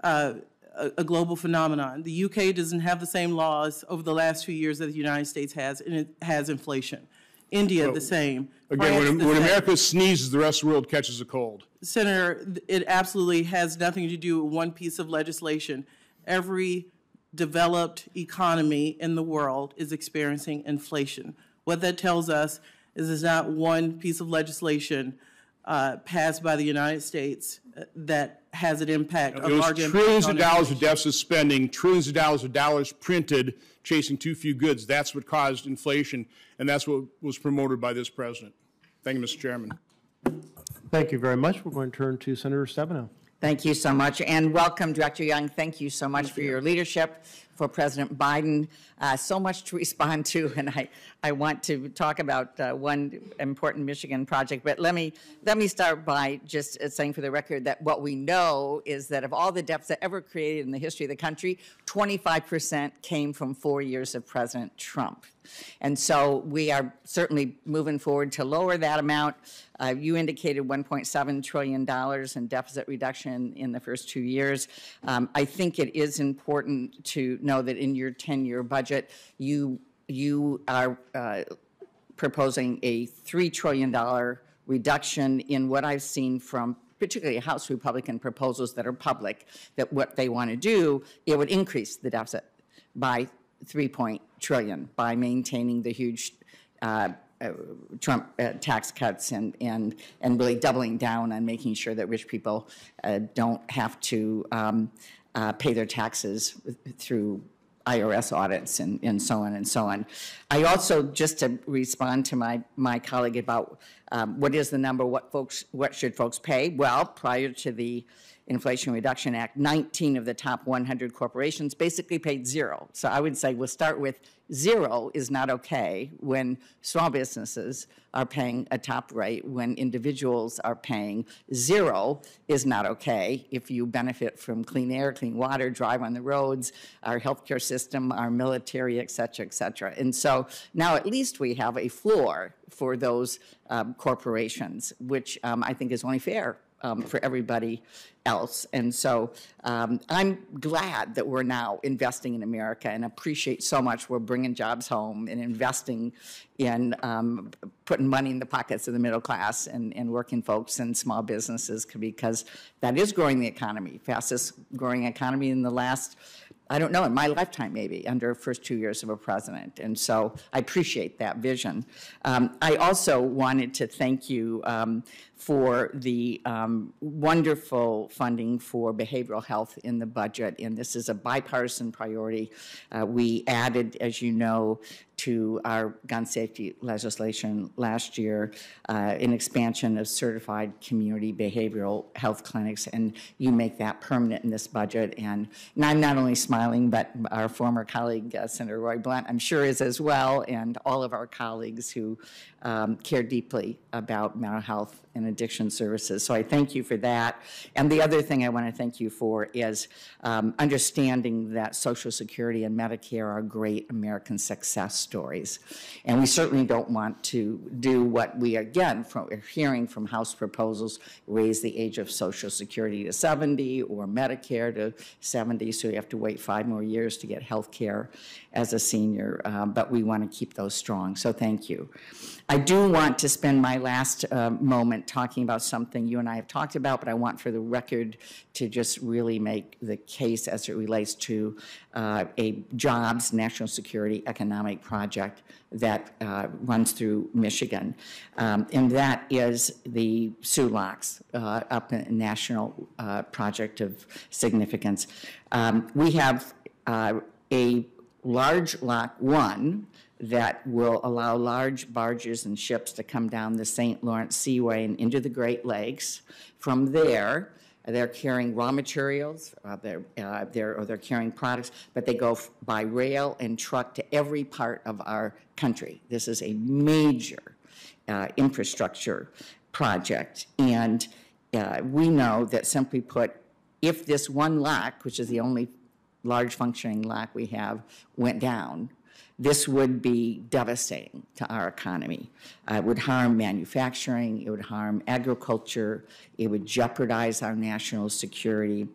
phenomenon. The UK doesn't have the same laws over the last few years that the United States has, and it has inflation. India, the same. Again, when America sneezes, the rest of the world catches a cold. Senator, it absolutely has nothing to do with one piece of legislation. Every developed economy in the world is experiencing inflation. What that tells us is there's not one piece of legislation passed by the United States that has an impact. It was trillions of dollars of deficit spending, trillions of dollars printed, chasing too few goods. That's what caused inflation, and that's what was promoted by this president. Thank you, Mr. Chairman. Thank you very much. We're going to turn to Senator Stabenow. Thank you so much, and welcome, Director Young. Thank you so much for your leadership for President Biden. So much to respond to, and I want to talk about one important Michigan project. But let me start by just saying for the record that what we know is that of all the deficit ever created in the history of the country, 25% came from 4 years of President Trump. And so we are certainly moving forward to lower that amount. You indicated $1.7 trillion in deficit reduction in the first 2 years. I think it is important to know that in your 10-year budget, you are proposing a $3 trillion reduction in what I've seen from particularly House Republican proposals that are public, that what they want to do, it would increase the deficit by $3 trillion by maintaining the huge Trump tax cuts and really doubling down on making sure that rich people don't have to pay their taxes through IRS audits and so on and so on. I also, just to respond to my colleague about what is the number, what should folks pay? Well, prior to the Inflation Reduction Act, 19 of the top 100 corporations basically paid zero. So I would say we'll start with zero is not okay when small businesses are paying a top rate, when individuals are paying zero is not okay if you benefit from clean air, clean water, drive on the roads, our healthcare system, our military, et cetera, et cetera. And so now at least we have a floor for those corporations, which I think is only fair for everybody else. And so I'm glad that we're now investing in America and appreciate so much we're bringing jobs home and investing in putting money in the pockets of the middle class and working folks and small businesses, because that is growing the economy, fastest growing economy in the last I don't know, in my lifetime maybe, under the first 2 years of a president. And so I appreciate that vision. I also wanted to thank you for the wonderful funding for behavioral health in the budget, and this is a bipartisan priority. We added, as you know, to our gun safety legislation last year, an expansion of certified community behavioral health clinics, and you make that permanent in this budget. And I'm not only smiling, but our former colleague, Senator Roy Blunt, I'm sure is as well, and all of our colleagues who care deeply about mental health and addiction services. So I thank you for that. And the other thing I want to thank you for is understanding that Social Security and Medicare are great American success stories. And we certainly don't want to do what we, again, are hearing from House proposals, raise the age of Social Security to 70 or Medicare to 70, so you have to wait 5 more years to get health care as a senior. But we want to keep those strong. So thank you. I do want to spend my last moment talking about something you and I have talked about, but I want for the record to just really make the case as it relates to a jobs, national security, economic project that runs through Michigan. And that is the SULOCs, up a national project of significance. We have a large Lock 1 that will allow large barges and ships to come down the St. Lawrence Seaway and into the Great Lakes. From there, they're carrying raw materials, they're carrying products, but they go by rail and truck to every part of our country. This is a major infrastructure project, and we know that, simply put, if this one lock, which is the only large functioning lock we have, went down, this would be devastating to our economy. It would harm manufacturing, it would harm agriculture, it would jeopardize our national security.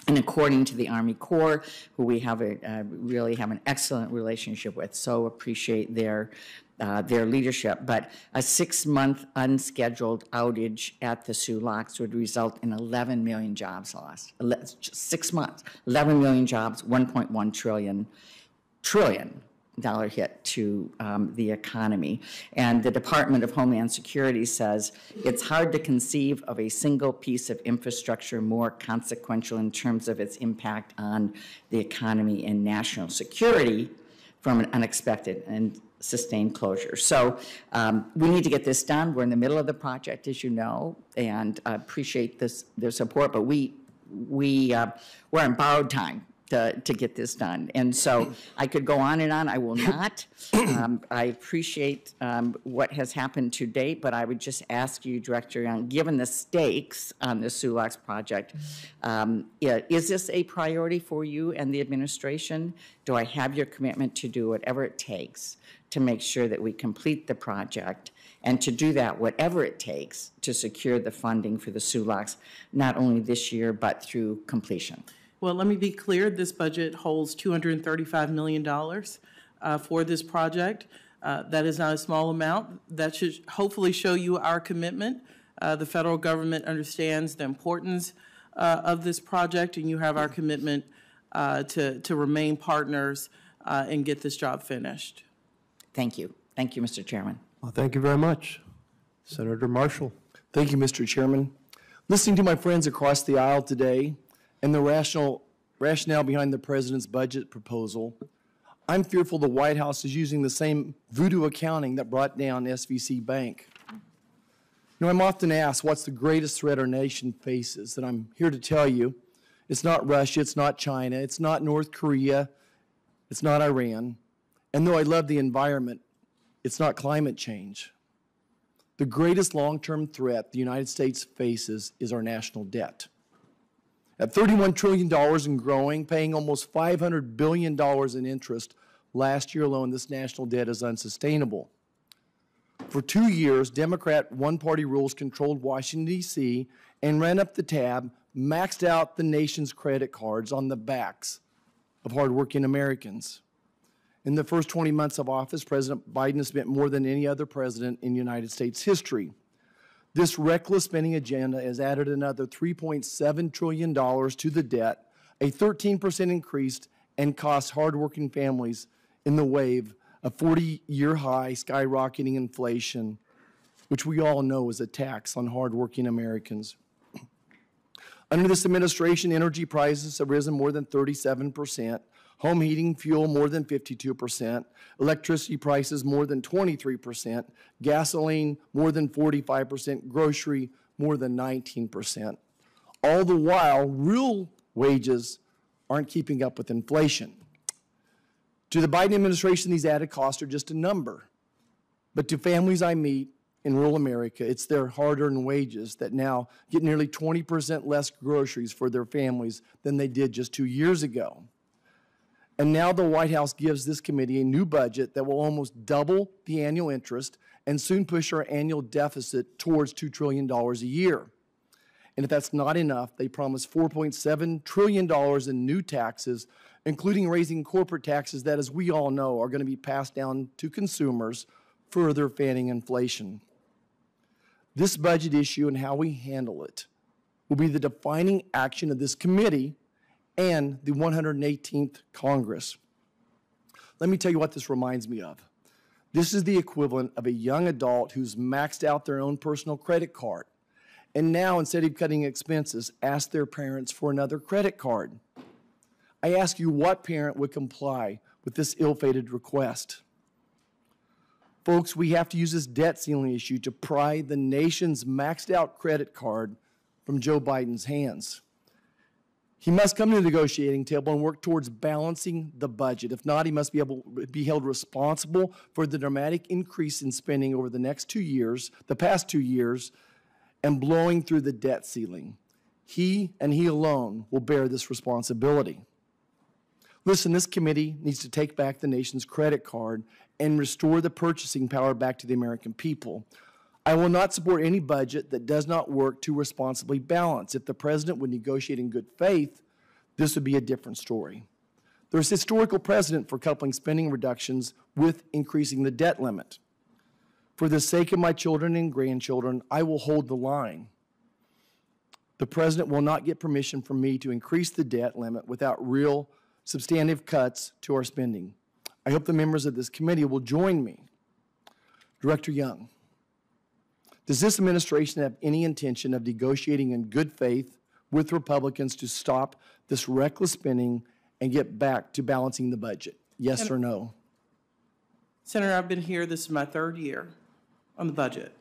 And according to the Army Corps, who we have really have an excellent relationship with, so appreciate their leadership, but a 6-month unscheduled outage at the SULOCs would result in 11 million jobs lost. 6 months, 11 million jobs, $1.1 trillion hit to the economy. And the Department of Homeland Security says it's hard to conceive of a single piece of infrastructure more consequential in terms of its impact on the economy and national security from an unexpected and sustained closure. So we need to get this done. We're in the middle of the project, as you know, and I appreciate their support, but we're on borrowed time to get this done. And so I could go on and on. I will not. I appreciate what has happened to date, but I would just ask you, Director Young, given the stakes on the SULOCs project, is this a priority for you and the administration? Do I have your commitment to do whatever it takes to make sure that we complete the project, and to do that, whatever it takes, to secure the funding for the SULOCs, not only this year, but through completion? Well, let me be clear. This budget holds $235 million for this project. That is not a small amount. That should hopefully show you our commitment. The federal government understands the importance of this project, and you have our commitment to remain partners and get this job finished. Thank you. Thank you, Mr. Chairman. Well, thank you very much. Senator Marshall. Thank you, Mr. Chairman. Listening to my friends across the aisle today and the rationale behind the president's budget proposal, I'm fearful the White House is using the same voodoo accounting that brought down SVC Bank. You know, I'm often asked what's the greatest threat our nation faces, and I'm here to tell you it's not Russia, it's not China, it's not North Korea, it's not Iran. And though I love the environment, it's not climate change. The greatest long-term threat the United States faces is our national debt. At $31 trillion and growing, paying almost $500 billion in interest, last year alone, this national debt is unsustainable. For 2 years, Democrat one-party rules controlled Washington, D.C., and ran up the tab, maxed out the nation's credit cards on the backs of hardworking Americans. In the first 20 months of office, President Biden has spent more than any other president in United States history. This reckless spending agenda has added another $3.7 trillion to the debt, a 13% increase, and costs hardworking families in the wave of 40-year high skyrocketing inflation, which we all know is a tax on hardworking Americans. Under this administration, energy prices have risen more than 37%, home heating fuel more than 52%, electricity prices more than 23%, gasoline more than 45%, grocery more than 19%. All the while, real wages aren't keeping up with inflation. To the Biden administration, these added costs are just a number. But to families I meet in rural America, it's their hard-earned wages that now get nearly 20% less groceries for their families than they did just 2 years ago. And now the White House gives this committee a new budget that will almost double the annual interest and soon push our annual deficit towards $2 trillion a year. And if that's not enough, they promise $4.7 trillion in new taxes, including raising corporate taxes that, as we all know, are going to be passed down to consumers, further fanning inflation. This budget issue and how we handle it will be the defining action of this committee and the 118th Congress. Let me tell you what this reminds me of. This is the equivalent of a young adult who's maxed out their own personal credit card, and now, instead of cutting expenses, ask their parents for another credit card. I ask you, what parent would comply with this ill-fated request? Folks, we have to use this debt ceiling issue to pry the nation's maxed-out credit card from Joe Biden's hands. He must come to the negotiating table and work towards balancing the budget. If not, he must be held responsible for the dramatic increase in spending over the past 2 years, and blowing through the debt ceiling. He and he alone will bear this responsibility. Listen, this committee needs to take back the nation's credit card and restore the purchasing power back to the American people. I will not support any budget that does not work to responsibly balance. If the president would negotiate in good faith, this would be a different story. There's historical precedent for coupling spending reductions with increasing the debt limit. For the sake of my children and grandchildren, I will hold the line. The president will not get permission from me to increase the debt limit without real substantive cuts to our spending. I hope the members of this committee will join me. Director Young, does this administration have any intention of negotiating in good faith with Republicans to stop this reckless spending and get back to balancing the budget? Yes or no? Senator, I've been here, this is my 3rd year on the budget.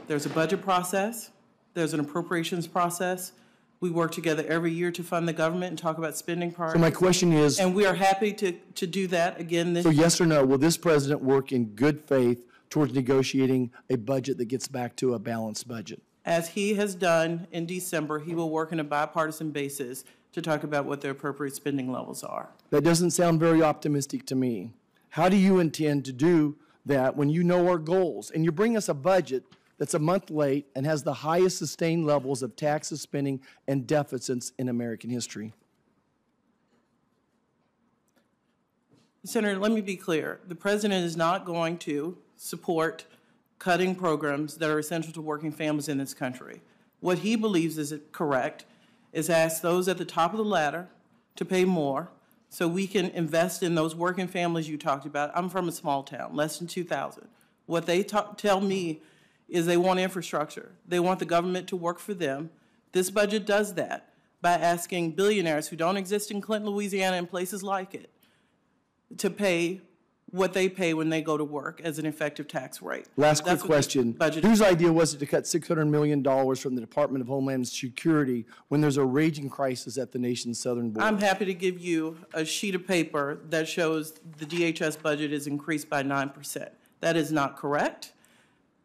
There's a budget process, there's an appropriations process. We work together every year to fund the government and talk about spending priorities. So my question is... And we are happy to do that again this year. So yes or no, will this president work in good faith towards negotiating a budget that gets back to a balanced budget? As he has done in December, he will work on a bipartisan basis to talk about what the appropriate spending levels are. That doesn't sound very optimistic to me. How do you intend to do that when you know our goals and you bring us a budget that's a month late and has the highest sustained levels of taxes, spending, and deficits in American history? Senator, let me be clear. The president is not going to support cutting programs that are essential to working families in this country. What he believes is correct is ask those at the top of the ladder to pay more so we can invest in those working families you talked about. I'm from a small town, less than 2,000. What they tell me is they want infrastructure. They want the government to work for them. This budget does that by asking billionaires who don't exist in Clinton, Louisiana, and places like it to pay what they pay when they go to work as an effective tax rate. Last quick question. Whose idea was it to cut $600 million from the Department of Homeland Security when there's a raging crisis at the nation's southern border? I'm happy to give you a sheet of paper that shows the DHS budget is increased by 9%. That is not correct.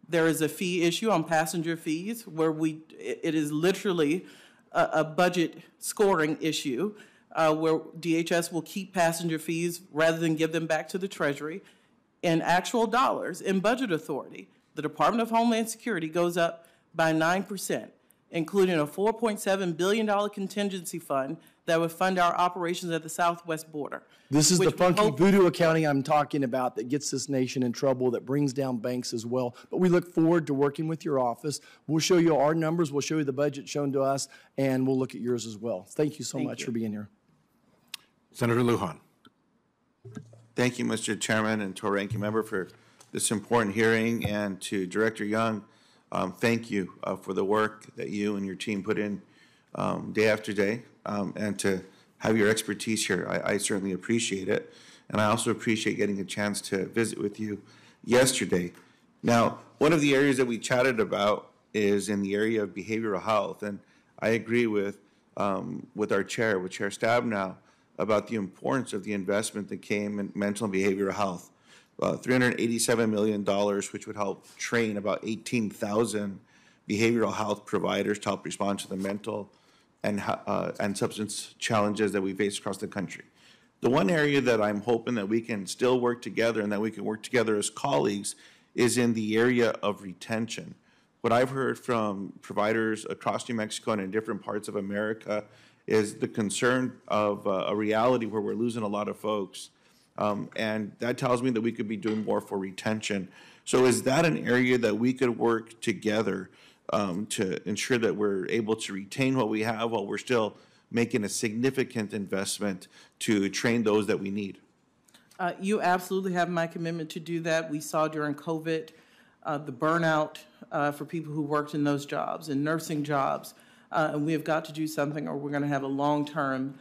There is a fee issue on passenger fees where it is literally a budget scoring issue. Where DHS will keep passenger fees rather than give them back to the Treasury. In actual dollars, in budget authority, the Department of Homeland Security goes up by 9%. including a $4.7 billion contingency fund that would fund our operations at the southwest border. This is the which we funky hope- voodoo accounting I'm talking about that gets this nation in trouble, that brings down banks as well. But we look forward to working with your office. We'll show you our numbers, we'll show you the budget shown to us, and we'll look at yours as well. Thank you so much for being here. Senator Lujan. Thank you, Mr. Chairman, and to our ranking member for this important hearing, and to Director Young, thank you for the work that you and your team put in day after day, and to have your expertise here. I certainly appreciate it, and I also appreciate getting a chance to visit with you yesterday. Now, one of the areas that we chatted about is in the area of behavioral health, and I agree with our chair, with Chair Stabenow, about the importance of the investment that came in mental and behavioral health. $387 million, which would help train about 18,000 behavioral health providers to help respond to the mental and substance challenges that we face across the country. The one area that I'm hoping that we can still work together and that we can work together as colleagues is in the area of retention. What I've heard from providers across New Mexico and in different parts of America is the concern of a reality where we're losing a lot of folks. And that tells me that we could be doing more for retention. So is that an area that we could work together to ensure that we're able to retain what we have while we're still making a significant investment to train those that we need? You absolutely have my commitment to do that. We saw during COVID the burnout for people who worked in those jobs and nursing jobs. And we have got to do something, or we're going to have a long-term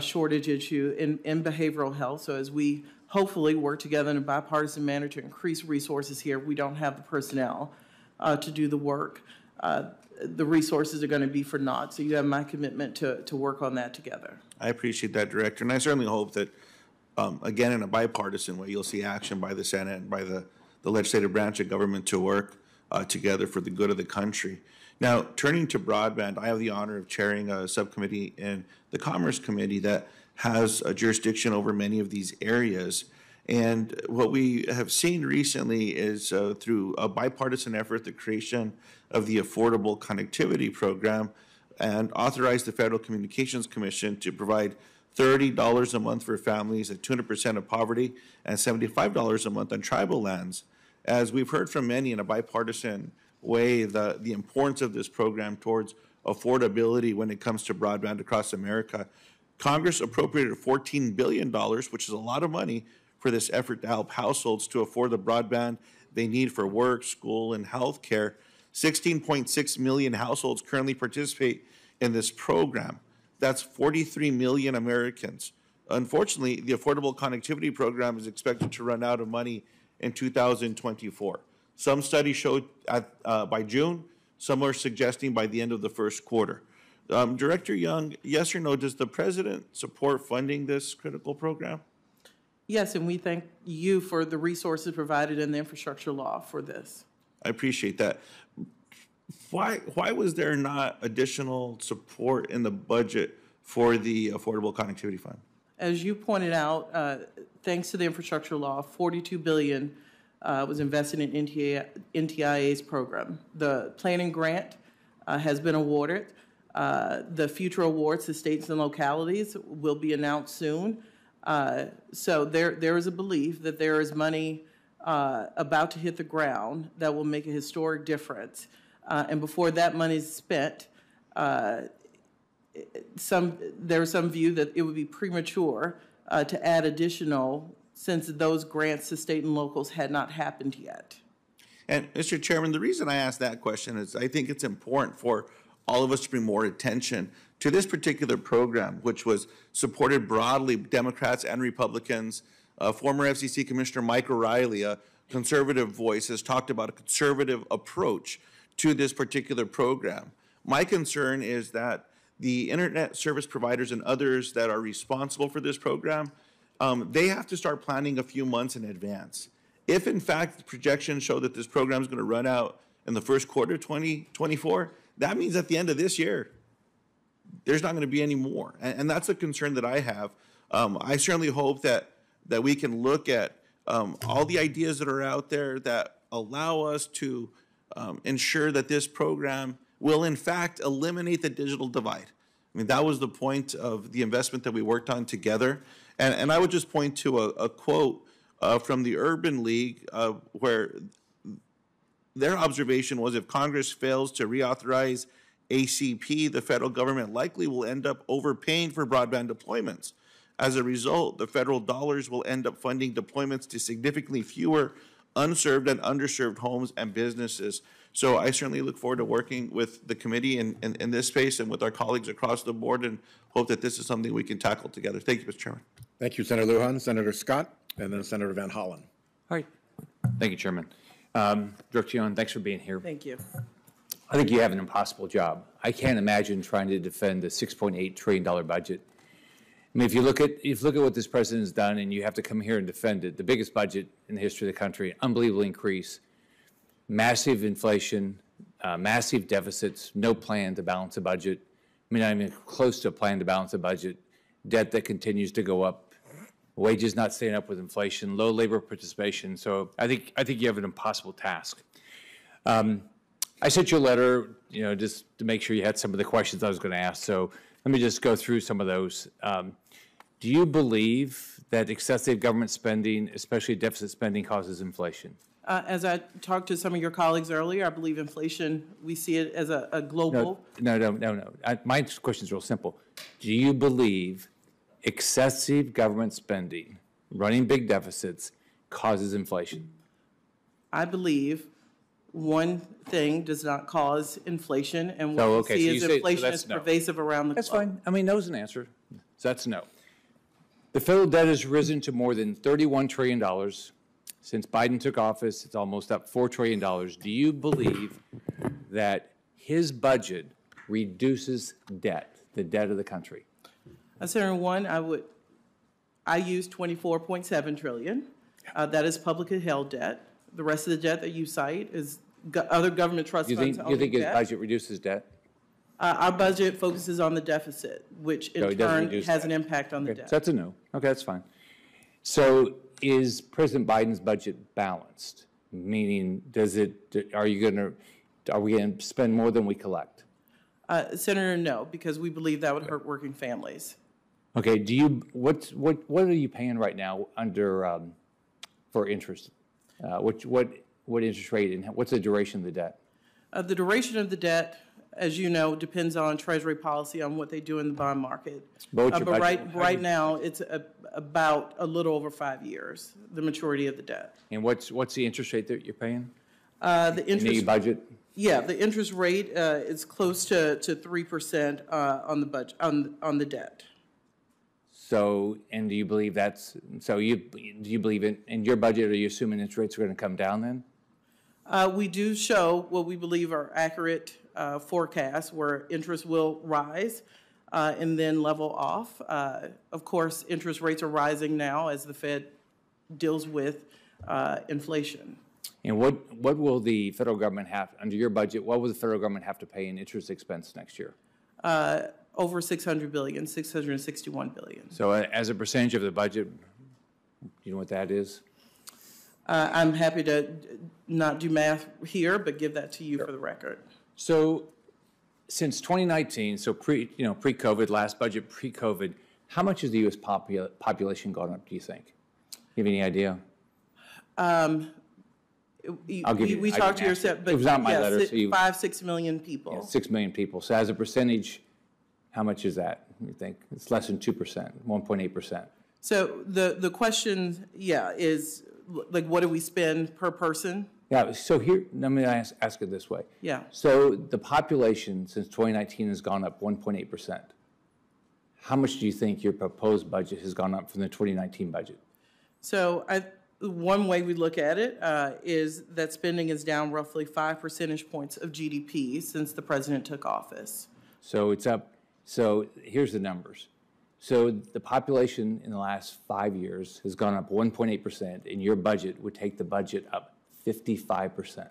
shortage issue in behavioral health. So as we hopefully work together in a bipartisan manner to increase resources here, we don't have the personnel to do the work. The resources are going to be for naught. So you have my commitment to work on that together. I appreciate that, Director. And I certainly hope that, again, in a bipartisan way, you'll see action by the Senate and by the legislative branch of government to work together for the good of the country. Now, turning to broadband, I have the honor of chairing a subcommittee in the Commerce Committee that has a jurisdiction over many of these areas. And what we have seen recently is through a bipartisan effort, the creation of the Affordable Connectivity Program, and authorized the Federal Communications Commission to provide $30 a month for families at 200% of poverty and $75 a month on tribal lands. As we've heard from many in a bipartisan way, the importance of this program towards affordability when it comes to broadband across America. Congress appropriated $14 billion, which is a lot of money, for this effort to help households to afford the broadband they need for work, school, and health care. 16.6 million households currently participate in this program. That's 43 million Americans. Unfortunately, the Affordable Connectivity Program is expected to run out of money in 2024. Some studies showed by June, some are suggesting by the end of the first quarter. Director Young, yes or no, does the President support funding this critical program? Yes, and we thank you for the resources provided in the infrastructure law for this. I appreciate that. Why was there not additional support in the budget for the Affordable Connectivity Fund? As you pointed out, thanks to the infrastructure law, $42 billion was invested in NTIA's program. The planning grant has been awarded. The future awards to states and localities will be announced soon. So there is a belief that there is money about to hit the ground that will make a historic difference. And before that money is spent, there's some view that it would be premature to add additional, since those grants to state and locals had not happened yet. And Mr. Chairman, the reason I asked that question is I think it's important for all of us to bring more attention to this particular program, which was supported broadly, Democrats and Republicans. Former FCC Commissioner Mike O'Reilly, a conservative voice, has talked about a conservative approach to this particular program. My concern is that the internet service providers and others that are responsible for this program, they have to start planning a few months in advance. If, in fact, the projections show that this program is going to run out in the first quarter of 2024, that means at the end of this year, there's not going to be any more. And that's a concern that I have. I certainly hope that we can look at all the ideas that are out there that allow us to ensure that this program, will in fact eliminate the digital divide. I mean, that was the point of the investment that we worked on together. And I would just point to a quote from the Urban League where their observation was if Congress fails to reauthorize ACP, the federal government likely will end up overpaying for broadband deployments. As a result, the federal dollars will end up funding deployments to significantly fewer unserved and underserved homes and businesses. So I certainly look forward to working with the committee in this space and with our colleagues across the board, and hope that this is something we can tackle together. Thank you, Mr. Chairman. Thank you, Senator Lujan. Senator Scott, and then Senator Van Hollen. All right. Thank you, Chairman. Director Young, thanks for being here. Thank you. I think you have an impossible job. I can't imagine trying to defend a $6.8 trillion budget. I mean, if you look at what this president has done, and you have to come here and defend it, the biggest budget in the history of the country, unbelievable increase, massive inflation, massive deficits, no plan to balance a budget. I mean, not even close to a plan to balance a budget, debt that continues to go up, wages not staying up with inflation, low labor participation. So I think you have an impossible task. I sent you a letter, just to make sure you had some of the questions I was going to ask. So let me just go through some of those. Do you believe that excessive government spending, especially deficit spending, causes inflation? As I talked to some of your colleagues earlier, I believe inflation, we see it as a global. No. My question is real simple. Do you believe excessive government spending, running big deficits, causes inflation? I believe one thing does not cause inflation, and what we see is inflation is pervasive around the globe. That's fine. I mean, no's an answer. So that's no. The federal debt has risen to more than $31 trillion. Since Biden took office, it's almost up $4 trillion. Do you believe that his budget reduces debt, the debt of the country? Senator One, I use 24.7 trillion. That is publicly held debt. The rest of the debt that you cite is other government trust funds. You think his budget reduces debt? Our budget focuses on the deficit, which in turn has an impact on the debt. So that's a no. Okay, that's fine. So is President Biden's budget balanced? Meaning, are we going to spend more than we collect? Senator, no, because we believe that would hurt working families. Okay. What are you paying right now for interest? What interest rate, and what's the duration of the debt? The duration of the debt, as you know, depends on Treasury policy on what they do in the bond market. But right now, it's about a little over 5 years, the maturity of the debt. And what's the interest rate that you're paying? The interest in your budget? Yeah, the interest rate is close to 3% on the budget on the debt. So, and do you believe do you believe in your budget, are you assuming interest rates are going to come down then? We do show what we believe are accurate forecasts where interest will rise and then level off. Of course, interest rates are rising now as the Fed deals with inflation. And what will the federal government have, under your budget, what will the federal government have to pay in interest expense next year? Over $600 billion, $661 billion. So as a percentage of the budget, do you know what that is? I'm happy to not do math here, but give that to you for the record. So since 2019, so pre-COVID, last budget pre-COVID, how much has the U.S. population gone up, do you think? You have any idea? We talked to yourself, but it was not my letter. So 5-6 million people. Yeah, 6 million people. So as a percentage, how much is that? You think it's less than 2%, 1.8%. So the question, is like, what do we spend per person? Yeah. So here, let me ask it this way. Yeah. So the population since 2019 has gone up 1.8%. How much do you think your proposed budget has gone up from the 2019 budget? So one way we look at it is that spending is down roughly 5 percentage points of GDP since the president took office. So it's up. So here's the numbers. So the population in the last 5 years has gone up 1.8%, and your budget would take the budget up 55%.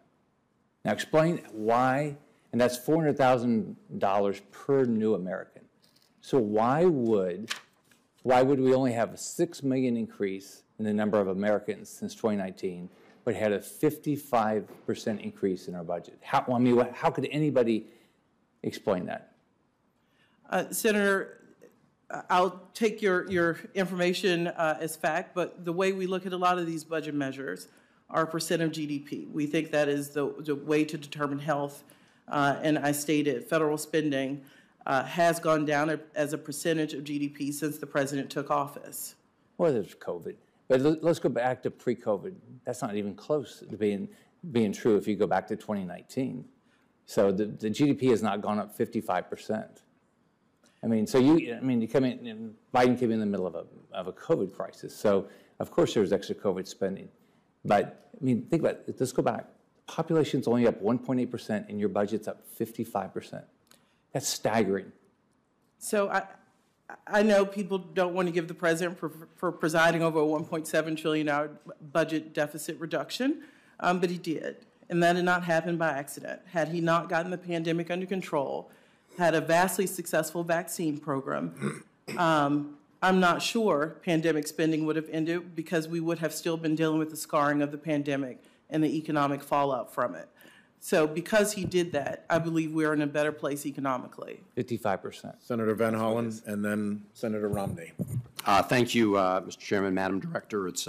Now explain why, and that's $400,000 per new American. So why would we only have a 6 million increase in the number of Americans since 2019, but had a 55% increase in our budget? How could anybody Explain that. Senator, I'll take your information as fact, but the way we look at a lot of these budget measures are percent of GDP. We think that is the way to determine health. And I stated federal spending has gone down as a percentage of GDP since the president took office. Well, there's COVID. But let's go back to pre-COVID. That's not even close to being true if you go back to 2019. So the GDP has not gone up 55%. I mean, so you come in, and Biden came in the middle of a COVID crisis. So of course there was extra COVID spending. But I mean, think about it. Let's go back. Population's only up 1.8% and your budget's up 55%. That's staggering. So I know people don't want to give the president for presiding over a $1.7 trillion budget deficit reduction, but he did. And that did not happen by accident. Had he not gotten the pandemic under control, had a vastly successful vaccine program, I'm not sure pandemic spending would have ended because we would have still been dealing with the scarring of the pandemic and the economic fallout from it. So because he did that, I believe we're in a better place economically. 55%. Senator Van Hollen and then Senator Romney. Thank you, Mr. Chairman, Madam Director. It's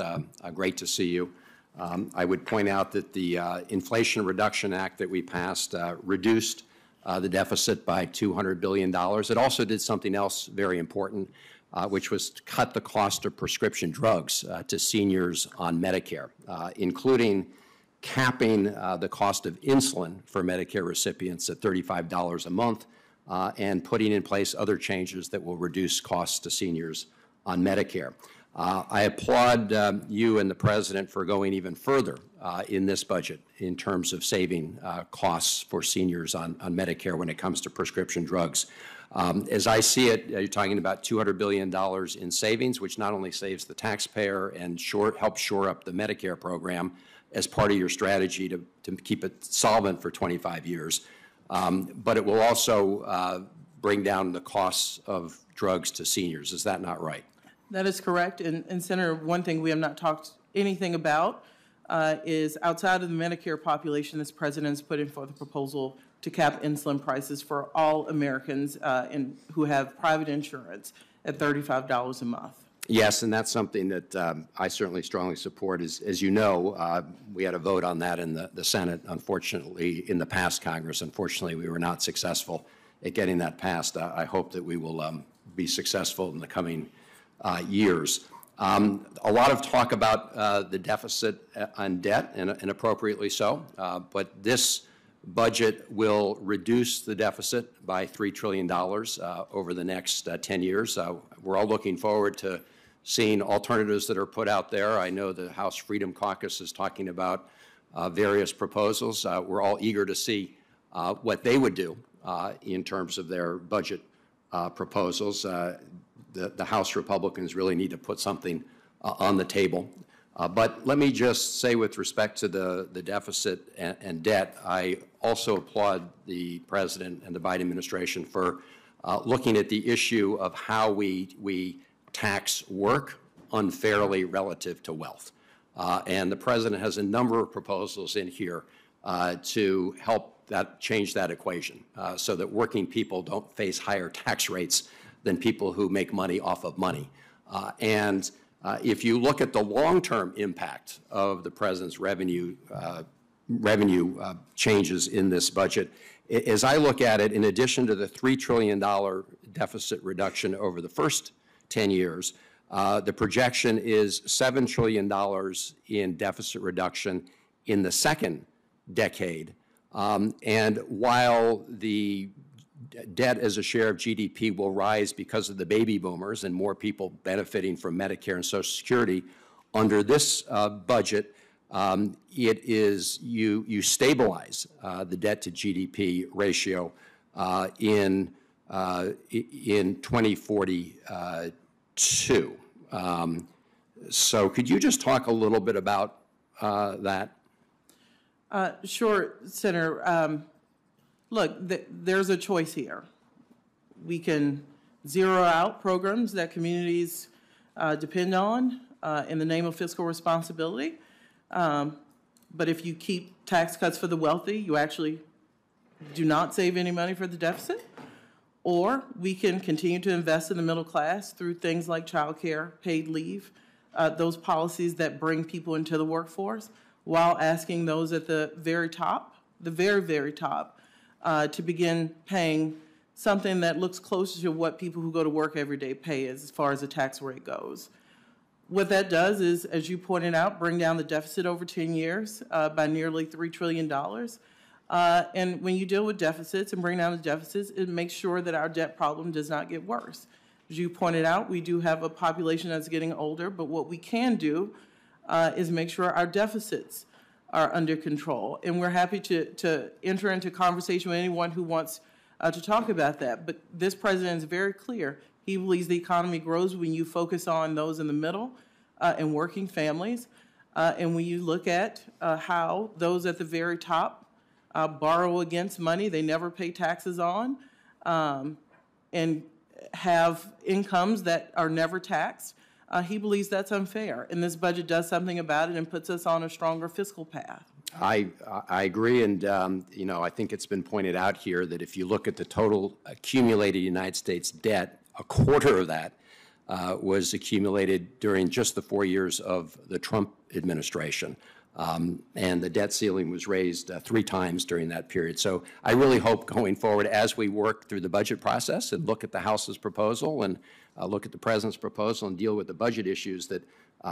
great to see you. I would point out that the Inflation Reduction Act that we passed reduced the deficit by $200 billion. It also did something else very important, which was to cut the cost of prescription drugs to seniors on Medicare, including capping the cost of insulin for Medicare recipients at $35 a month and putting in place other changes that will reduce costs to seniors on Medicare. I applaud you and the President for going even further in this budget in terms of saving costs for seniors on Medicare when it comes to prescription drugs. As I see it, you're talking about $200 billion in savings, which not only saves the taxpayer and helps shore up the Medicare program as part of your strategy to keep it solvent for 25 years, but it will also bring down the costs of drugs to seniors. Is that not right? That is correct. And Senator, one thing we have not talked anything about is outside of the Medicare population, this president has put in for the proposal to cap insulin prices for all Americans who have private insurance at $35 a month. Yes, and that's something that I certainly strongly support. As you know, we had a vote on that in the Senate. Unfortunately, in the past Congress, unfortunately, we were not successful at getting that passed. I hope that we will be successful in the coming years. A lot of talk about the deficit on debt, and appropriately so, but this budget will reduce the deficit by $3 trillion over the next 10 years. We're all looking forward to seeing alternatives that are put out there. I know the House Freedom Caucus is talking about various proposals. We're all eager to see what they would do in terms of their budget proposals. The House Republicans really need to put something on the table. But let me just say, with respect to the deficit and debt, I also applaud the President and the Biden administration for looking at the issue of how we tax work unfairly relative to wealth. And the President has a number of proposals in here to help change that equation so that working people don't face higher tax rates than people who make money off of money. If you look at the long-term impact of the President's revenue changes in this budget, as I look at it, in addition to the $3 trillion deficit reduction over the first 10 years, the projection is $7 trillion in deficit reduction in the second decade. And while the debt as a share of GDP will rise because of the baby boomers and more people benefiting from Medicare and Social Security, under this budget, it is you stabilize the debt to GDP ratio in 2042. So could you just talk a little bit about that? Sure, Senator. Look, there's a choice here. We can zero out programs that communities depend on in the name of fiscal responsibility. But if you keep tax cuts for the wealthy, you actually do not save any money for the deficit, or we can continue to invest in the middle class through things like childcare, paid leave, those policies that bring people into the workforce, while asking those at the very top, the very, very top, to begin paying something that looks closer to what people who go to work every day pay as far as the tax rate goes. What that does is, as you pointed out, bring down the deficit over 10 years by nearly $3 trillion. And when you deal with deficits and bring down the deficits, it makes sure that our debt problem does not get worse. As you pointed out, we do have a population that's getting older, but what we can do is make sure our deficits are under control. And we're happy to enter into conversation with anyone who wants to talk about that. But this president is very clear. He believes the economy grows when you focus on those in the middle and working families. And when you look at how those at the very top borrow against money they never pay taxes on, and have incomes that are never taxed, he believes that's unfair. And this budget does something about it and puts us on a stronger fiscal path. I agree, and you know, I think it's been pointed out here that if you look at the total accumulated United States debt, a quarter of that was accumulated during just the 4 years of the Trump administration. And the debt ceiling was raised 3 times during that period. So I really hope going forward, as we work through the budget process and look at the House's proposal and look at the President's proposal and deal with the budget issues, that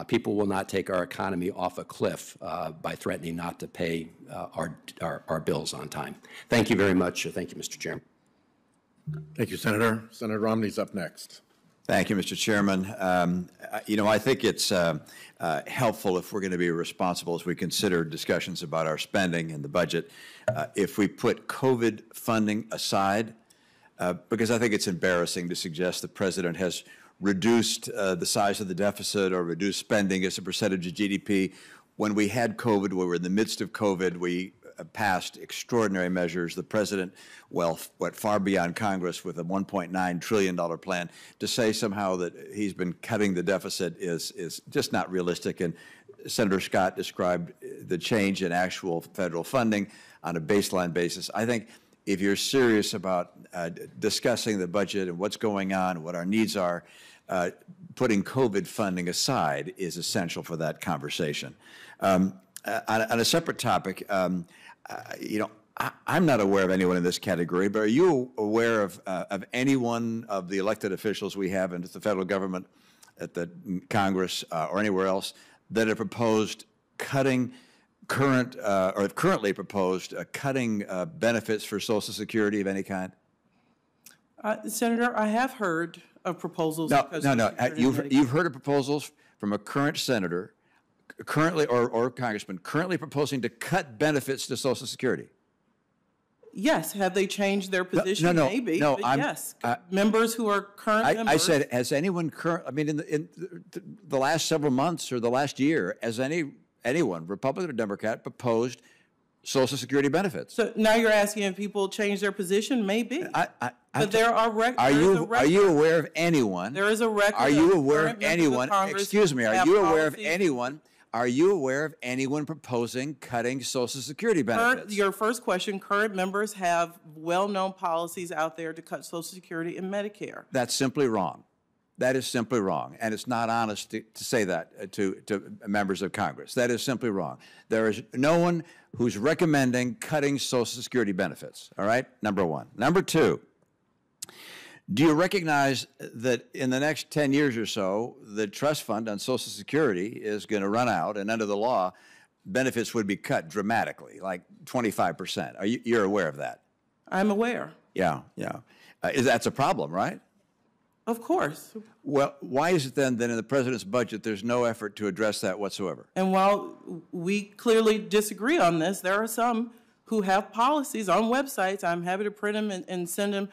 people will not take our economy off a cliff by threatening not to pay our bills on time. Thank you very much. Thank you, Mr. Chairman. Thank you, Senator. Senator Romney's up next. Thank you, Mr. Chairman. You know, I think it's helpful, if we're going to be responsible as we consider discussions about our spending and the budget, if we put COVID funding aside, because I think it's embarrassing to suggest the President has reduced the size of the deficit or reduced spending as a percentage of GDP. When we had COVID, we were in the midst of COVID, we passed extraordinary measures. The President, well, went far beyond Congress with a $1.9 trillion plan. To say somehow that he's been cutting the deficit is just not realistic. And Senator Scott described the change in actual federal funding on a baseline basis. I think if you're serious about discussing the budget and what's going on, what our needs are, putting COVID funding aside is essential for that conversation. On a separate topic, you know, I'm not aware of anyone in this category, but are you aware of anyone of the elected officials we have in the federal government, at the Congress, or anywhere else, that have proposed cutting or have currently proposed cutting benefits for Social Security of any kind? Senator, I have heard of proposals. No. You've heard of proposals from a current senator, currently or congressman, currently proposing to cut benefits to Social Security? Yes. Have they changed their position? No. Maybe. But yes. Members who are current members. I said, has anyone I mean, in the last several months or the last year, has anyone, Republican or Democrat, proposed Social Security benefits? So now you're asking if people change their position? Maybe. But there are records. Are you aware of anyone? There is a record. Are you aware of anyone? Excuse me. Are you aware of anyone? Are you aware of anyone proposing cutting Social Security benefits? Your first question, current members have well-known policies out there to cut Social Security and Medicare. That's simply wrong. That is simply wrong. And it's not honest to say that to members of Congress. That is simply wrong. There is no one who's recommending cutting Social Security benefits, all right? Number one. Number two, do you recognize that in the next 10 years or so, the trust fund on Social Security is going to run out, and under the law, benefits would be cut dramatically, like 25%. You're aware of that? I'm aware. Yeah. That's a problem, right? Of course. Well, why is it then that in the President's budget there's no effort to address that whatsoever? And while we clearly disagree on this, there are some who have policies on websites. I'm happy to print them and send them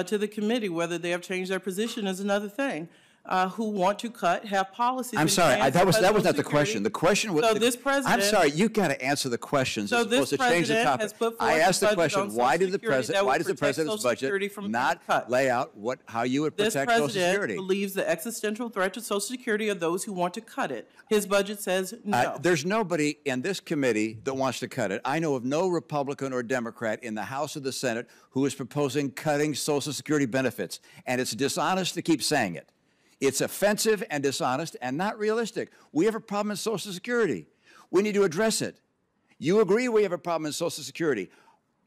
to the committee. Whether they have changed their position is another thing. who want to cut have policies. I'm sorry, that was not the question. The question was. So this president. I'm sorry, you've got to answer the questions as opposed to change the topic. Has put forth I asked the question: why did the president's budget not lay out how you would protect Social Security? This president believes the existential threat to Social Security are those who want to cut it. His budget says no. There's nobody in this committee that wants to cut it. I know of no Republican or Democrat in the House or the Senate who is proposing cutting Social Security benefits, and it's dishonest to keep saying it. It's offensive and dishonest and not realistic. We have a problem in Social Security. We need to address it. You agree we have a problem in Social Security.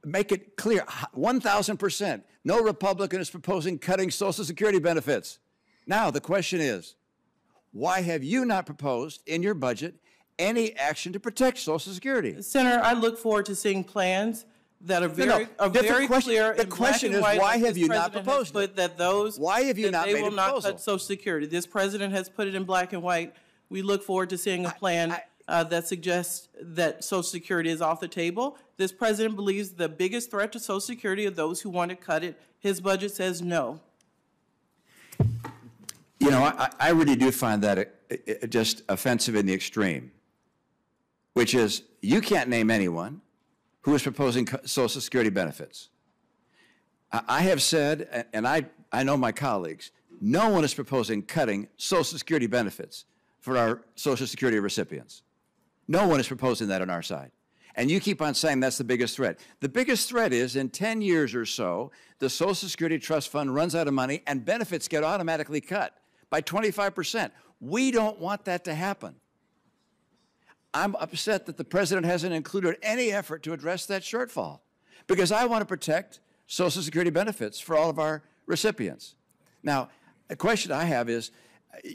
Make it clear, 1,000%. No Republican is proposing cutting Social Security benefits. Now, the question is, why have you not proposed in your budget any action to protect Social Security? Senator, I look forward to seeing plans that are very clear. The question is, why have you not proposed it? Why have you not made a proposal? They will not cut Social Security. This president has put it in black and white. We look forward to seeing a plan that suggests that Social Security is off the table. This president believes the biggest threat to Social Security are those who want to cut it. His budget says no. You know, I really do find that just offensive in the extreme, which is you can't name anyone who is proposing Social Security benefits. I have said, and I know my colleagues, no one is proposing cutting Social Security benefits for our Social Security recipients. No one is proposing that on our side. And you keep on saying that's the biggest threat. The biggest threat is in 10 years or so, the Social Security Trust Fund runs out of money and benefits get automatically cut by 25%. We don't want that to happen. I'm upset that the president hasn't included any effort to address that shortfall because I want to protect Social Security benefits for all of our recipients. Now, a question I have is,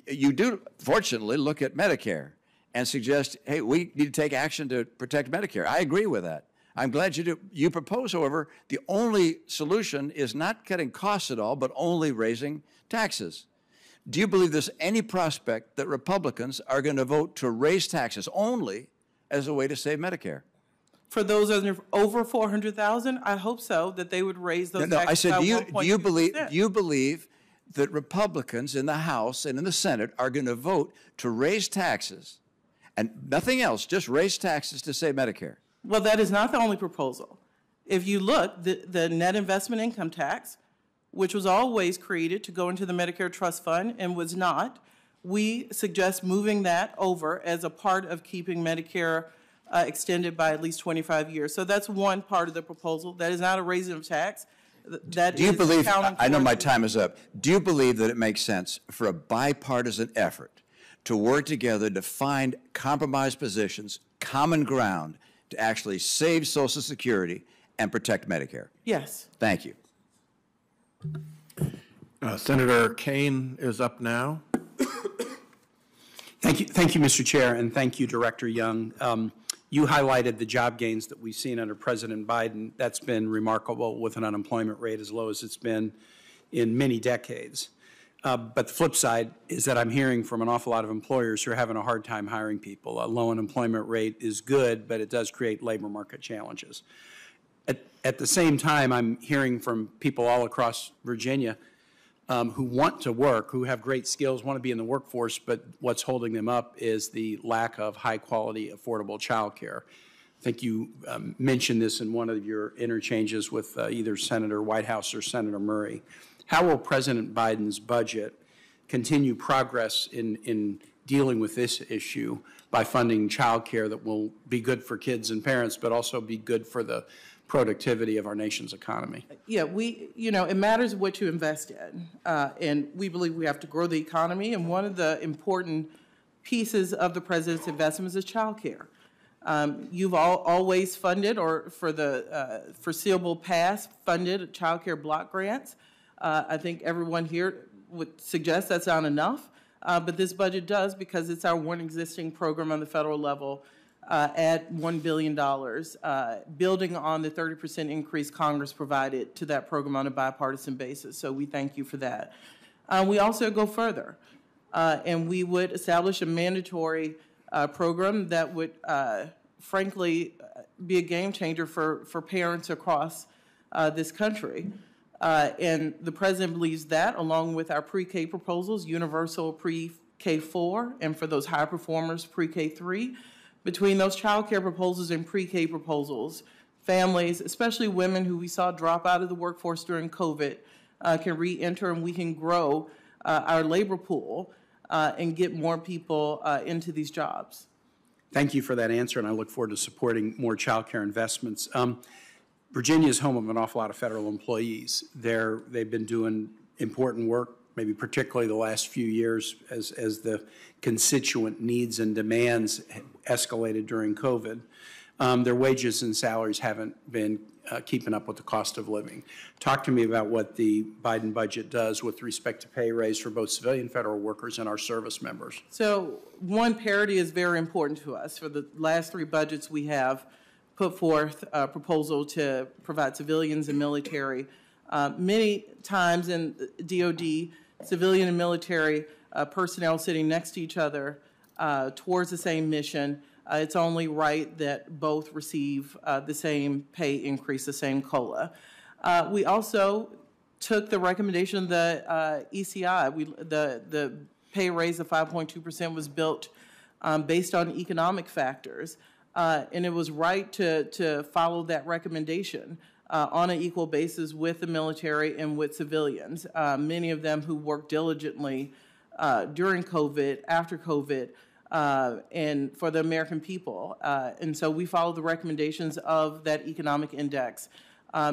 you do, fortunately, look at Medicare and suggest, hey, we need to take action to protect Medicare. I agree with that. I'm glad you do. You propose, however, the only solution is not cutting costs at all, but only raising taxes. Do you believe there's any prospect that Republicans are going to vote to raise taxes only as a way to save Medicare? For those over 400,000, I hope so, that they would raise those taxes. I said, by do you believe that Republicans in the House and in the Senate are going to vote to raise taxes and nothing else, just raise taxes to save Medicare? Well, that is not the only proposal. If you look, the net investment income tax, which was always created to go into the Medicare Trust Fund and was not, we suggest moving that over as a part of keeping Medicare extended by at least 25 years. So that's one part of the proposal. That is not a raising of tax. Do you believe, I know my time is up, do you believe that it makes sense for a bipartisan effort to work together to find compromise positions, common ground, to actually save Social Security and protect Medicare? Yes. Thank you. Senator Kaine is up now. Thank you, Mr. Chair, and thank you, Director Young. You highlighted the job gains that we've seen under President Biden. That's been remarkable with an unemployment rate as low as it's been in many decades. But the flip side is that I'm hearing from an awful lot of employers who are having a hard time hiring people. A low unemployment rate is good, but it does create labor market challenges. At the same time, I'm hearing from people all across Virginia who want to work, who have great skills, want to be in the workforce, but what's holding them up is the lack of high-quality, affordable child care. I think you mentioned this in one of your interchanges with either Senator Whitehouse or Senator Murray. How will President Biden's budget continue progress in dealing with this issue by funding child care that will be good for kids and parents, but also be good for the productivity of our nation's economy? Yeah, it matters what you invest in, and we believe we have to grow the economy, and one of the important pieces of the president's investments is child care. You've always funded, or for the foreseeable past, funded child care block grants. I think everyone here would suggest that's not enough, but this budget does, because it's our one existing program on the federal level at $1 billion, building on the 30% increase Congress provided to that program on a bipartisan basis. So we thank you for that. We also go further, and we would establish a mandatory program that would, frankly, be a game changer for parents across this country. And the president believes that, along with our pre-K proposals, universal pre-K4, and for those high performers, pre-K3, between those child care proposals and pre-K proposals, families, especially women who we saw drop out of the workforce during COVID, can re-enter, and we can grow our labor pool and get more people into these jobs. Thank you for that answer, and I look forward to supporting more child care investments. Virginia is home of an awful lot of federal employees. They've been doing important work, maybe particularly the last few years as the constituent needs and demands escalated during COVID. Their wages and salaries haven't been keeping up with the cost of living. Talk to me about what the Biden budget does with respect to pay raise for both civilian federal workers and our service members. So, one, parity is very important to us. For the last 3 budgets, we have put forth a proposal to provide civilians and military. Many times in DOD, civilian and military personnel sitting next to each other towards the same mission. It's only right that both receive the same pay increase, the same COLA. We also took the recommendation of the ECI. The pay raise of 5.2% was built based on economic factors. And it was right to follow that recommendation on an equal basis with the military and with civilians, many of them who worked diligently during COVID, after COVID, and for the American people. And so we followed the recommendations of that economic index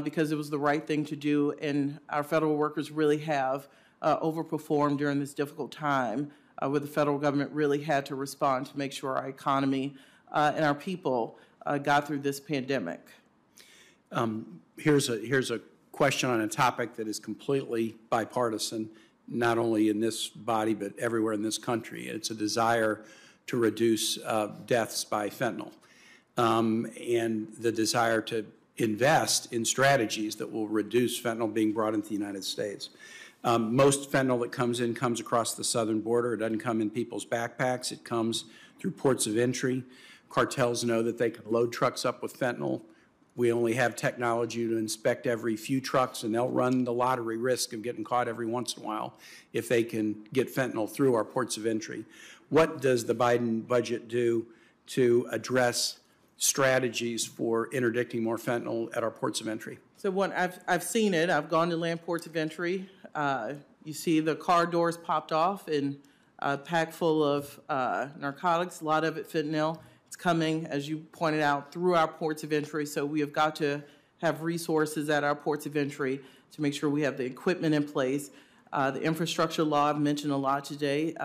because it was the right thing to do, and our federal workers really have overperformed during this difficult time where the federal government really had to respond to make sure our economy and our people got through this pandemic. Here's a question on a topic that is completely bipartisan, not only in this body but everywhere in this country. It's a desire to reduce deaths by fentanyl and the desire to invest in strategies that will reduce fentanyl being brought into the United States. Most fentanyl that comes in comes across the southern border. It doesn't come in people's backpacks. It comes through ports of entry. Cartels know that they can load trucks up with fentanyl. We only have technology to inspect every few trucks, and they'll run the lottery risk of getting caught every once in a while if they can get fentanyl through our ports of entry. What does the Biden budget do to address strategies for interdicting more fentanyl at our ports of entry? So one, I've seen it. I've gone to land ports of entry. You see the car doors popped off and packed full of narcotics, a lot of it fentanyl. It's coming, as you pointed out, through our ports of entry. So we have got to have resources at our ports of entry to make sure we have the equipment in place. The infrastructure law I've mentioned a lot today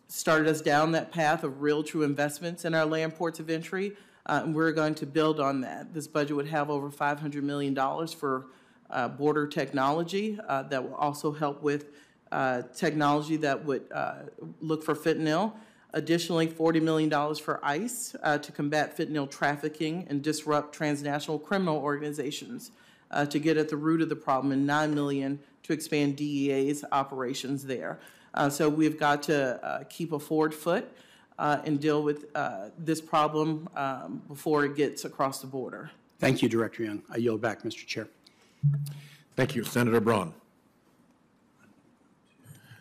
started us down that path of real true investments in our land ports of entry. And we're going to build on that. This budget would have over $500 million for border technology that will also help with technology that would look for fentanyl. Additionally, $40 million for ICE to combat fentanyl trafficking and disrupt transnational criminal organizations to get at the root of the problem, and $9 million to expand DEA's operations there. So we've got to keep a forward foot and deal with this problem before it gets across the border. Thank you, Director Young. I yield back, Mr. Chair. Thank you. Senator Braun.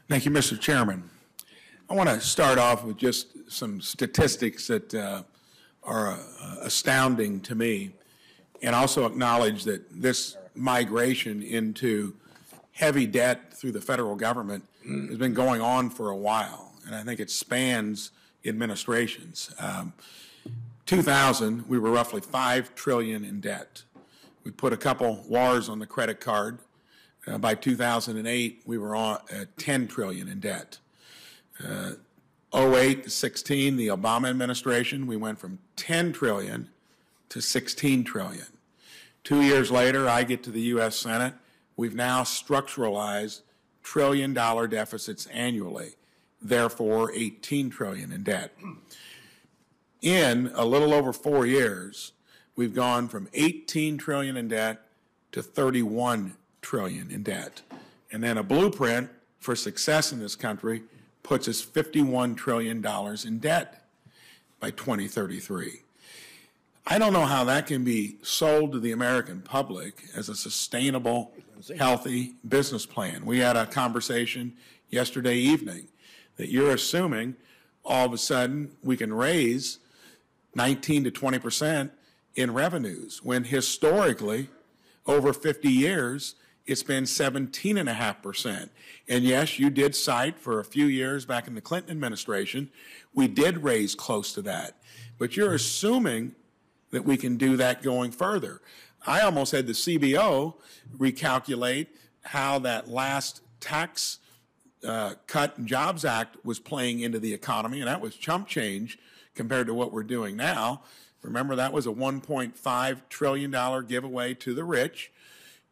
Thank you, Mr. Chairman. I want to start off with just some statistics that are astounding to me, and also acknowledge that this migration into heavy debt through the federal government has been going on for a while, and I think it spans administrations. 2000, we were roughly $5 trillion in debt. We put a couple wars on the credit card. By 2008, we were on $10 trillion in debt. 08 to 16, the Obama administration, we went from $10 trillion to $16 trillion. 2 years later, I get to the U.S. Senate. We've now structuralized trillion-dollar deficits annually, therefore $18 trillion in debt. In a little over 4 years, we've gone from $18 trillion in debt to $31 trillion in debt. And then a blueprint for success in this country puts us $51 trillion in debt by 2033. I don't know how that can be sold to the American public as a sustainable, healthy business plan. We had a conversation yesterday evening that you're assuming all of a sudden we can raise 19 to 20% in revenues, when historically, over 50 years, it's been 17.5%. And yes, you did cite for a few years back in the Clinton administration, we did raise close to that. But you're assuming that we can do that going further. I almost had the CBO recalculate how that last tax cut and Jobs Act was playing into the economy, and that was chump change compared to what we're doing now. Remember, that was a $1.5 trillion giveaway to the rich.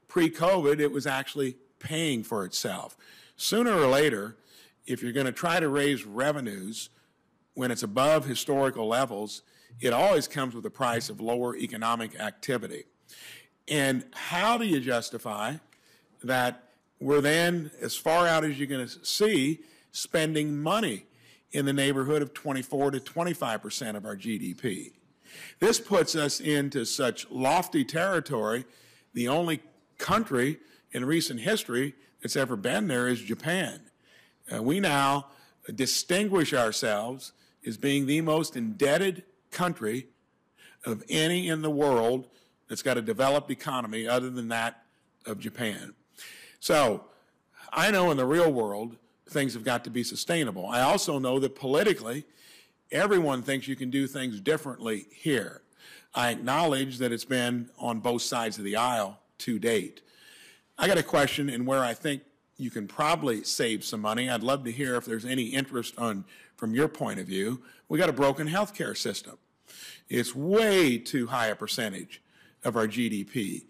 Pre-COVID, it was actually paying for itself. Sooner or later, if you're going to try to raise revenues when it's above historical levels, it always comes with a price of lower economic activity. And how do you justify that we're then, as far out as you're going to see, spending money in the neighborhood of 24 to 25% of our GDP? This puts us into such lofty territory. The only country in recent history that's ever been there is Japan. We now distinguish ourselves as being the most indebted country of any in the world that's got a developed economy other than that of Japan. So I know in the real world things have got to be sustainable. I also know that politically everyone thinks you can do things differently here. I acknowledge that it's been on both sides of the aisle to date. I got a question in where I think you can probably save some money. I'd love to hear if there's any interest from your point of view. We got a broken healthcare system. It's way too high a percentage of our GDP.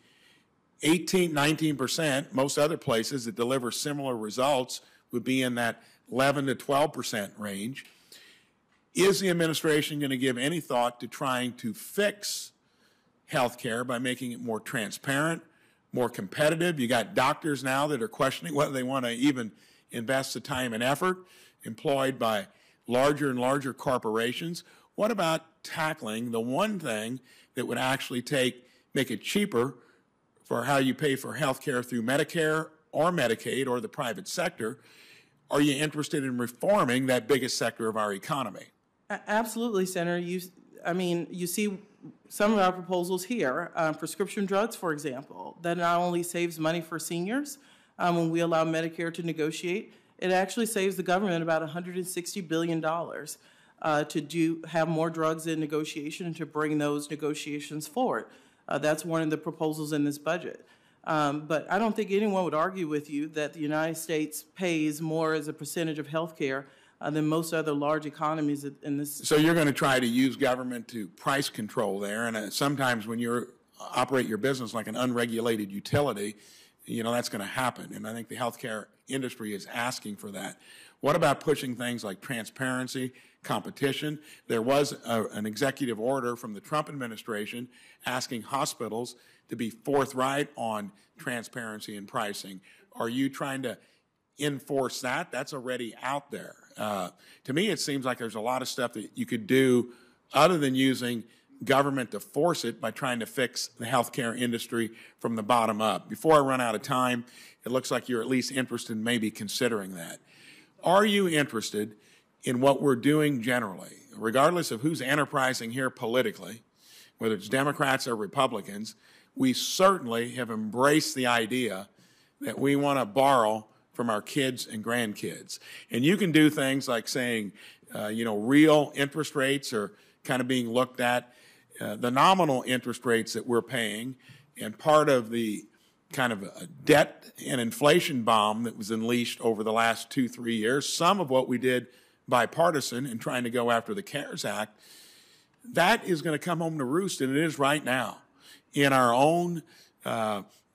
18, 19%, most other places that deliver similar results would be in that 11 to 12% range. Is the administration going to give any thought to trying to fix healthcare by making it more transparent, more competitive? You got doctors now that are questioning whether they want to even invest the time and effort employed by larger and larger corporations. What about tackling the one thing that would actually make it cheaper for how you pay for health care through Medicare or Medicaid or the private sector? Are you interested in reforming that biggest sector of our economy? Absolutely, Senator. You see some of our proposals here. Prescription drugs, for example, that not only saves money for seniors when we allow Medicare to negotiate, it actually saves the government about $160 billion to have more drugs in negotiation and to bring those negotiations forward. That's one of the proposals in this budget. But I don't think anyone would argue with you that the United States pays more as a percentage of health care than most other large economies in this. So you're going to try to use government to price control there, and sometimes when you operate your business like an unregulated utility, that's going to happen. And I think the healthcare industry is asking for that. What about pushing things like transparency, competition? There was an executive order from the Trump administration asking hospitals to be forthright on transparency and pricing. Are you trying to enforce that? That's already out there. To me, it seems like there's a lot of stuff that you could do other than using government to force it by trying to fix the healthcare industry from the bottom up. Before I run out of time, it looks like you're at least interested in maybe considering that. Are you interested in what we're doing generally, regardless of who's enterprising here politically, whether it's Democrats or Republicans? We certainly have embraced the idea that we want to borrow from our kids and grandkids. And you can do things like saying, real interest rates are kind of being looked at, the nominal interest rates that we're paying, and part of the kind of a debt and inflation bomb that was unleashed over the last 2-3 years, some of what we did bipartisan in trying to go after the CARES Act, that is going to come home to roost, and it is right now in our own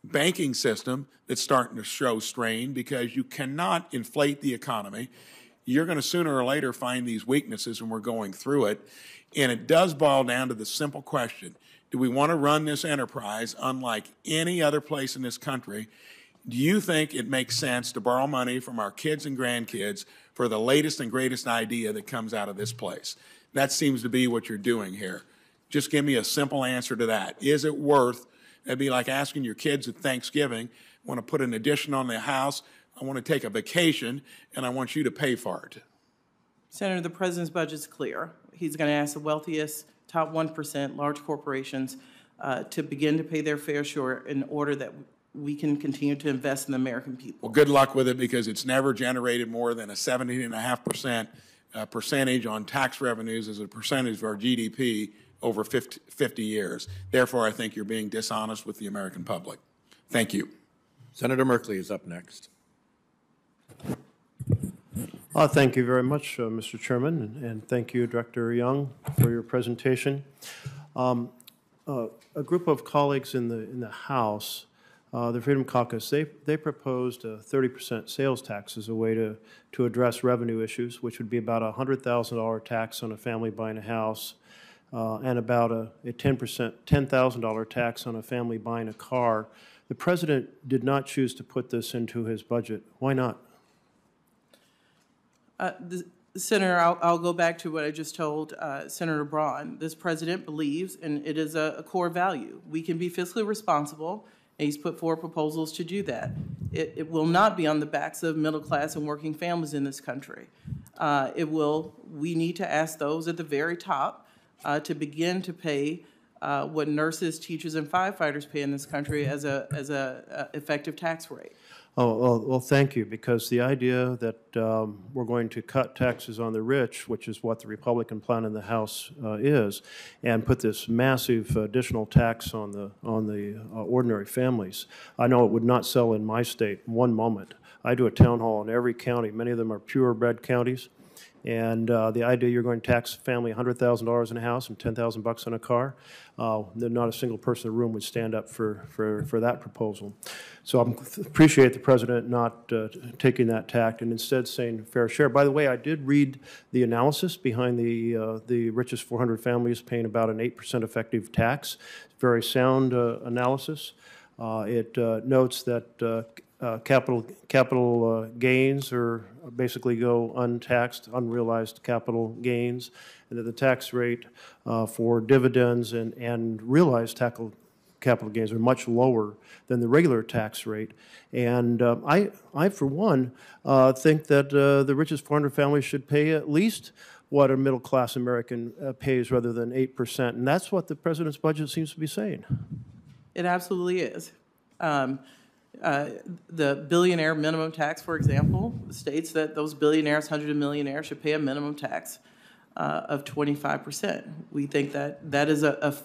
banking system that's starting to show strain because you cannot inflate the economy. You're going to sooner or later find these weaknesses, and we're going through it. And it does boil down to the simple question, do we want to run this enterprise unlike any other place in this country? Do you think it makes sense to borrow money from our kids and grandkids for the latest and greatest idea that comes out of this place? That seems to be what you're doing here. Just give me a simple answer to that. Is it worth, it'd be like asking your kids at Thanksgiving, want to put an addition on their house, I want to take a vacation, and I want you to pay for it. Senator, the president's budget's clear. He's going to ask the wealthiest, top 1%, large corporations, to begin to pay their fair share in order that we can continue to invest in the American people. Well, good luck with it, because it's never generated more than a 17.5% percentage on tax revenues as a percentage of our GDP over 50 years. Therefore, I think you're being dishonest with the American public. Thank you. Senator Merkley is up next. Thank you very much, Mr. Chairman, and thank you, Director Young, for your presentation. A group of colleagues in the House, the Freedom Caucus, they proposed a 30% sales tax as a way to address revenue issues, which would be about a $100,000 tax on a family buying a house, and about a $10,000 tax on a family buying a car. The president did not choose to put this into his budget. Why not? Senator, I'll go back to what I just told Senator Braun. This president believes, and it is a core value, we can be fiscally responsible, and he's put forward proposals to do that. It will not be on the backs of middle class and working families in this country. We need to ask those at the very top to begin to pay what nurses, teachers, and firefighters pay in this country as a effective tax rate. Well, thank you, because the idea that we're going to cut taxes on the rich, which is what the Republican plan in the House is, and put this massive additional tax on the ordinary families, I know it would not sell in my state one moment. I do a town hall in every county. Many of them are purebred counties. And the idea you're going to tax a family $100,000 in a house and $10,000 on a car, not a single person in the room would stand up for that proposal. So I appreciate the president not taking that tact and instead saying fair share. By the way, I did read the analysis behind the richest 400 families paying about an 8% effective tax. Very sound analysis. It notes that capital gains are basically go untaxed, unrealized capital gains, and that the tax rate for dividends and realized capital gains are much lower than the regular tax rate. And I for one, think that the richest 400 families should pay at least what a middle-class American pays rather than 8%. And that's what the president's budget seems to be saying. It absolutely is. The billionaire minimum tax, for example, states that those billionaires, hundreds of millionaires, should pay a minimum tax of 25%. We think that that is a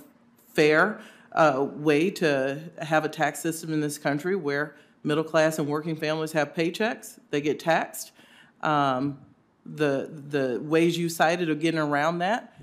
fair way to have a tax system in this country where middle class and working families have paychecks, they get taxed. The ways you cited of getting around that,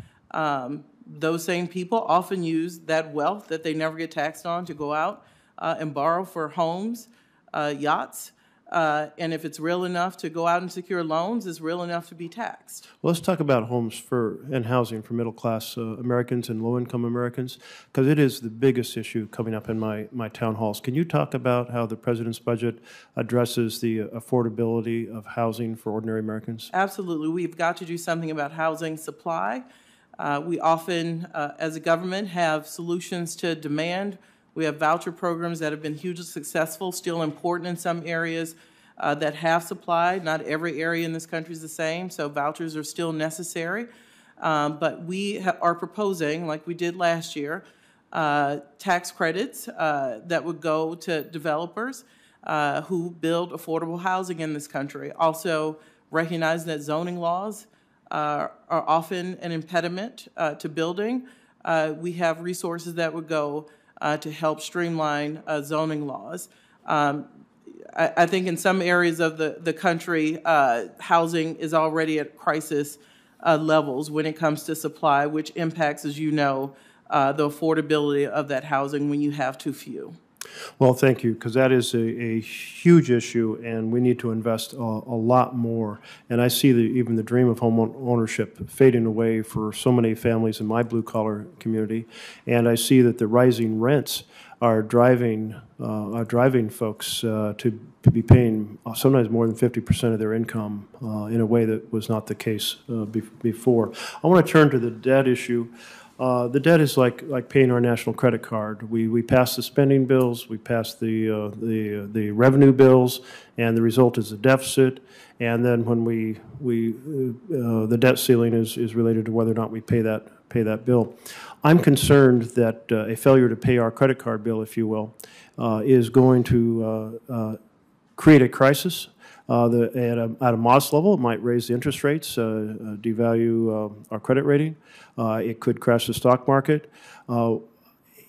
those same people often use that wealth that they never get taxed on to go out and borrow for homes, yachts, and if it's real enough to go out and secure loans, it's real enough to be taxed. Well, let's talk about homes and housing for middle-class Americans and low-income Americans, because it is the biggest issue coming up in my town halls. Can you talk about how the president's budget addresses the affordability of housing for ordinary Americans? Absolutely. We've got to do something about housing supply. We often, as a government, have solutions to demand. We have voucher programs that have been hugely successful, still important in some areas that have supply. Not every area in this country is the same, so vouchers are still necessary. But we are proposing, like we did last year, tax credits that would go to developers who build affordable housing in this country. Also recognizing that zoning laws are often an impediment to building. We have resources that would go to help streamline zoning laws. I think in some areas of the country, housing is already at crisis levels when it comes to supply, which impacts, as you know, the affordability of that housing when you have too few. Well, thank you, because that is a huge issue, and we need to invest a lot more. And I see even the dream of home ownership fading away for so many families in my blue-collar community. And I see that the rising rents are driving folks to be paying sometimes more than 50% of their income in a way that was not the case before. I want to turn to the debt issue. The debt is like paying our national credit card. We pass the spending bills, we pass the revenue bills, and the result is a deficit. And then when the debt ceiling is related to whether or not we pay that bill. I'm concerned that a failure to pay our credit card bill, if you will, is going to create a crisis. At a modest level, it might raise the interest rates, devalue our credit rating. It could crash the stock market.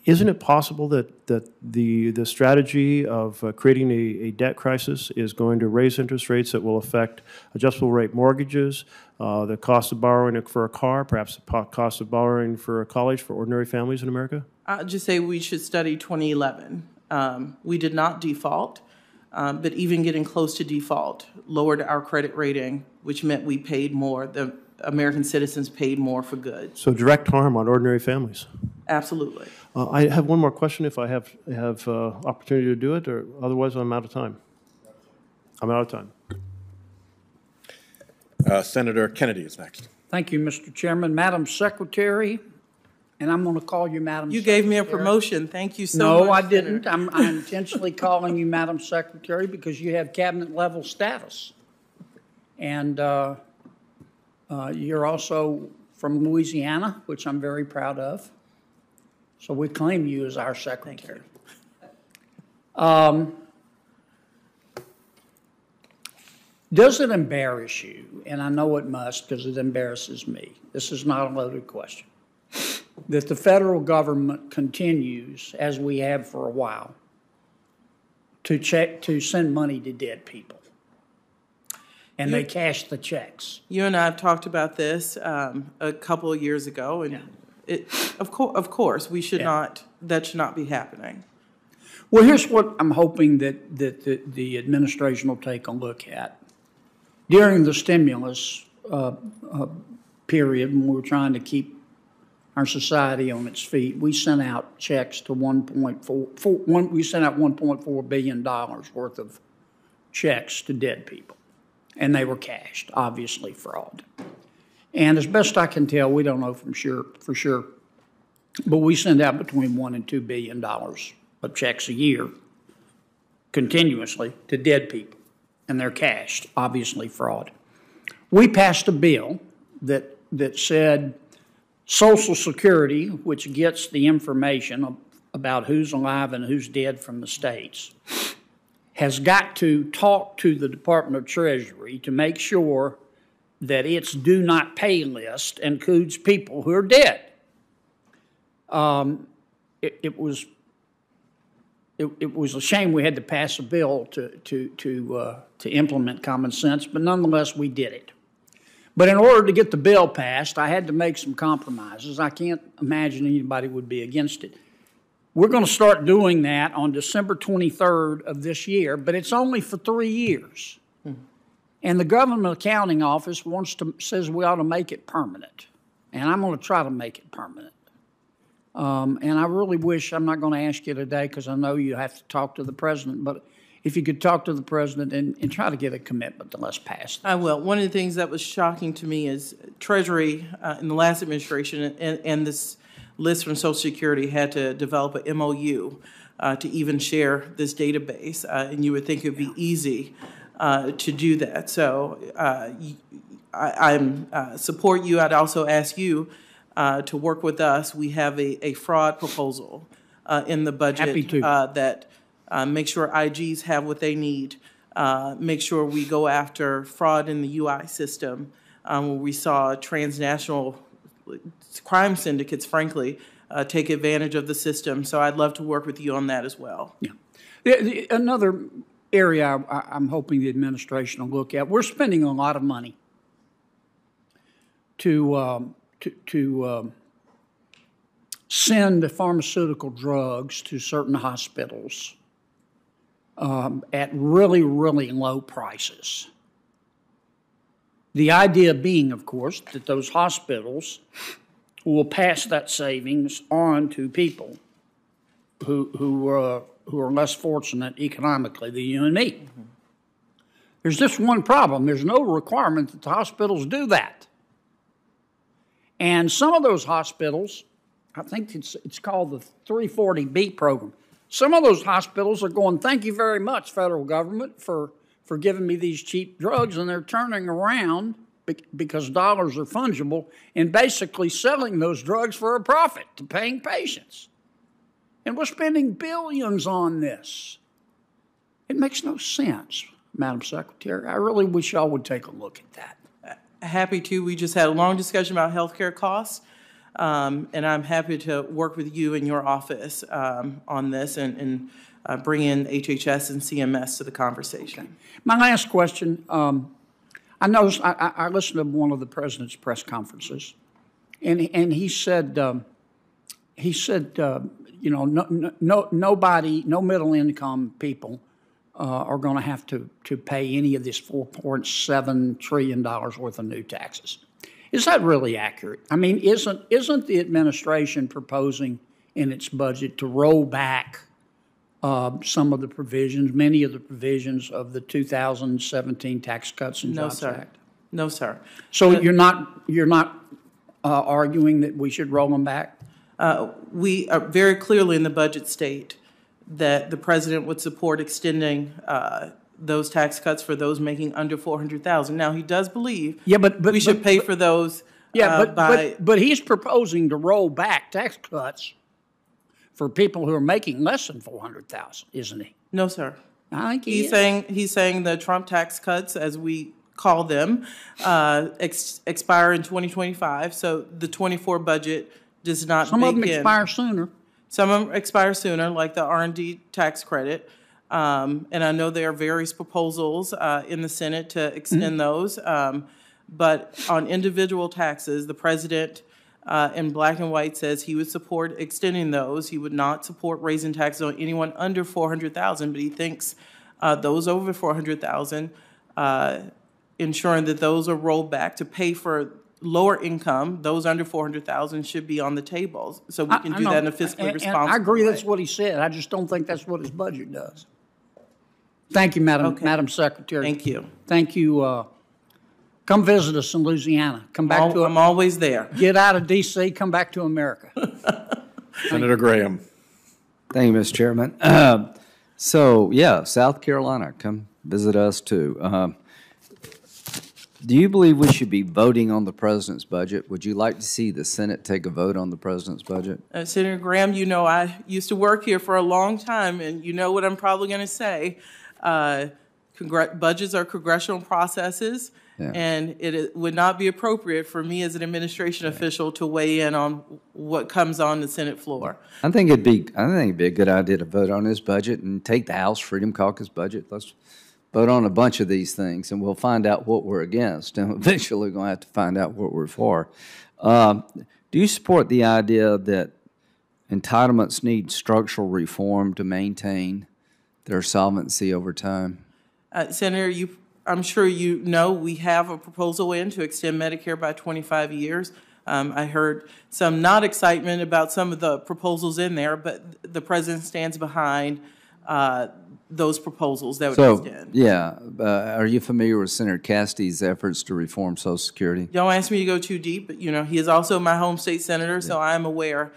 Isn't it possible that the strategy of creating a debt crisis is going to raise interest rates that will affect adjustable rate mortgages, the cost of borrowing for a car, perhaps the cost of borrowing for a college for ordinary families in America? I'll just say we should study 2011. We did not default. But even getting close to default lowered our credit rating, which meant we paid more. The American citizens paid more for goods. So direct harm on ordinary families. Absolutely. I have one more question if I have opportunity to do it, or otherwise I'm out of time. I'm out of time. Senator Kennedy is next. Thank you, Mr. Chairman. Madam Secretary, and I'm going to call you Madam You Secretary. gave me a promotion. Thank you so much. No, I didn't. I'm intentionally calling you Madam Secretary because you have cabinet level status. And you're also from Louisiana, which I'm very proud of. So we claim you as our secretary. Does it embarrass you, and I know it must because it embarrasses me, this is not a loaded question, that the federal government continues, as we have for a while, to send money to dead people? And they cash the checks. You and I have talked about this a couple of years ago, and of course, we should not. That should not be happening. Well, here's what I'm hoping that the administration will take a look at. During the stimulus period, when we were trying to keep our society on its feet, we sent out checks to $1.4 billion worth of checks to dead people. And they were cashed, obviously fraud. And as best I can tell, we don't know for sure, but we send out between $1 and $2 billion of checks a year continuously to dead people. And they're cashed, obviously fraud. We passed a bill that said Social Security, which gets the information about who's alive and who's dead from the states, has got to talk to the Department of Treasury to make sure that its do not pay list includes people who are dead. It was a shame we had to pass a bill to implement common sense, but nonetheless we did it. But in order to get the bill passed, I had to make some compromises. I can't imagine anybody would be against it. We're going to start doing that on December 23rd of this year, but it's only for 3 years. And the Government Accounting Office says we ought to make it permanent. And I'm going to try to make it permanent. And I really wish, I'm not going to ask you today because I know you have to talk to the President, but if you could talk to the President and try to get a commitment to let's pass that. I will. One of the things that was shocking to me is Treasury in the last administration and this list from Social Security had to develop an MOU to even share this database, and you would think it would be easy to do that. So I support you. I'd also ask you to work with us. We have a fraud proposal in the budget. Happy to. That make sure IGs have what they need. Make sure we go after fraud in the UI system, where we saw transnational crime syndicates, frankly, take advantage of the system. So I'd love to work with you on that as well. Yeah. Another area I'm hoping the administration will look at, we're spending a lot of money to send pharmaceutical drugs to certain hospitals at really, really low prices. The idea being, of course, that those hospitals will pass that savings on to people who are less fortunate economically than you and me. Mm-hmm. There's just one problem. There's no requirement that the hospitals do that. And some of those hospitals I think it's called the 340B program. Some of those hospitals are going, thank you very much, federal government, for giving me these cheap drugs, and they're turning around because dollars are fungible and basically selling those drugs for a profit to paying patients. And we're spending billions on this. It makes no sense, Madam Secretary. I really wish y'all would take a look at that. Happy to. We just had a long discussion about healthcare costs, and I'm happy to work with you and your office on this and bring in HHS and CMS to the conversation. Okay. My last question, I noticed, I listened to one of the president's press conferences, and he said, you know, nobody, no middle income people are going to have to pay any of this $4.7 trillion worth of new taxes. Is that really accurate? I mean, isn't the administration proposing in its budget to roll back some of the provisions, many of the provisions of the 2017 Tax Cuts and Jobs Act? No, sir. So you're not arguing that we should roll them back? We are very clearly in the budget state that the president would support extending those tax cuts for those making under $400,000. Now, he does believe we should pay for those. But he's proposing to roll back tax cuts for people who are making less than $400,000, isn't he? No, sir. I think he's saying the Trump tax cuts, as we call them, expire in 2025. So the 24 budget does not. Some of them expire sooner. Some of them expire sooner, like the R&D tax credit. And I know there are various proposals in the Senate to extend those. But on individual taxes, the president in black and white says he would support extending those. He would not support raising taxes on anyone under $400,000, but he thinks those over $400,000, ensuring that those are rolled back to pay for lower income, those under $400,000 should be on the table. So we can do that in a fiscally responsible way. I agree that's what he said. I just don't think that's what his budget does. Thank you, Madam Secretary. Thank you. Thank you. Come visit us in Louisiana. Come back to. I'm always there. Get out of D.C. Come back to America. Senator Graham. Thank you, Mr. Chairman. So, yeah, South Carolina, come visit us too. Do you believe we should be voting on the president's budget? Would you like to see the Senate take a vote on the president's budget? Senator Graham, you know I used to work here for a long time, and you know what I'm probably going to say. Budgets are congressional processes, and it would not be appropriate for me as an administration official to weigh in on what comes on the Senate floor. I think it'd be a good idea to vote on this budget and take the House Freedom Caucus budget. Let's vote on a bunch of these things, and we'll find out what we're against, and eventually we're going to have to find out what we're for. Do you support the idea that entitlements need structural reform to maintain their solvency over time? Senator, I'm sure you know we have a proposal in to extend Medicare by 25 years. I heard some not excitement about some of the proposals in there, but the president stands behind those proposals that would extend. Yeah. Are you familiar with Senator Cassidy's efforts to reform Social Security? Don't ask me to go too deep, but, you know, he is also my home state senator, so I am aware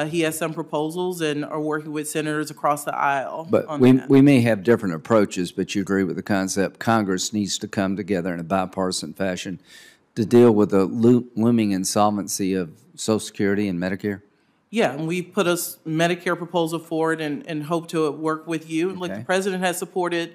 he has some proposals and are working with senators across the aisle. But we may have different approaches, but you agree with the concept Congress needs to come together in a bipartisan fashion to deal with the looming insolvency of Social Security and Medicare? Yeah, and we put a Medicare proposal forward and hope to work with you. Okay. Look, the president has supported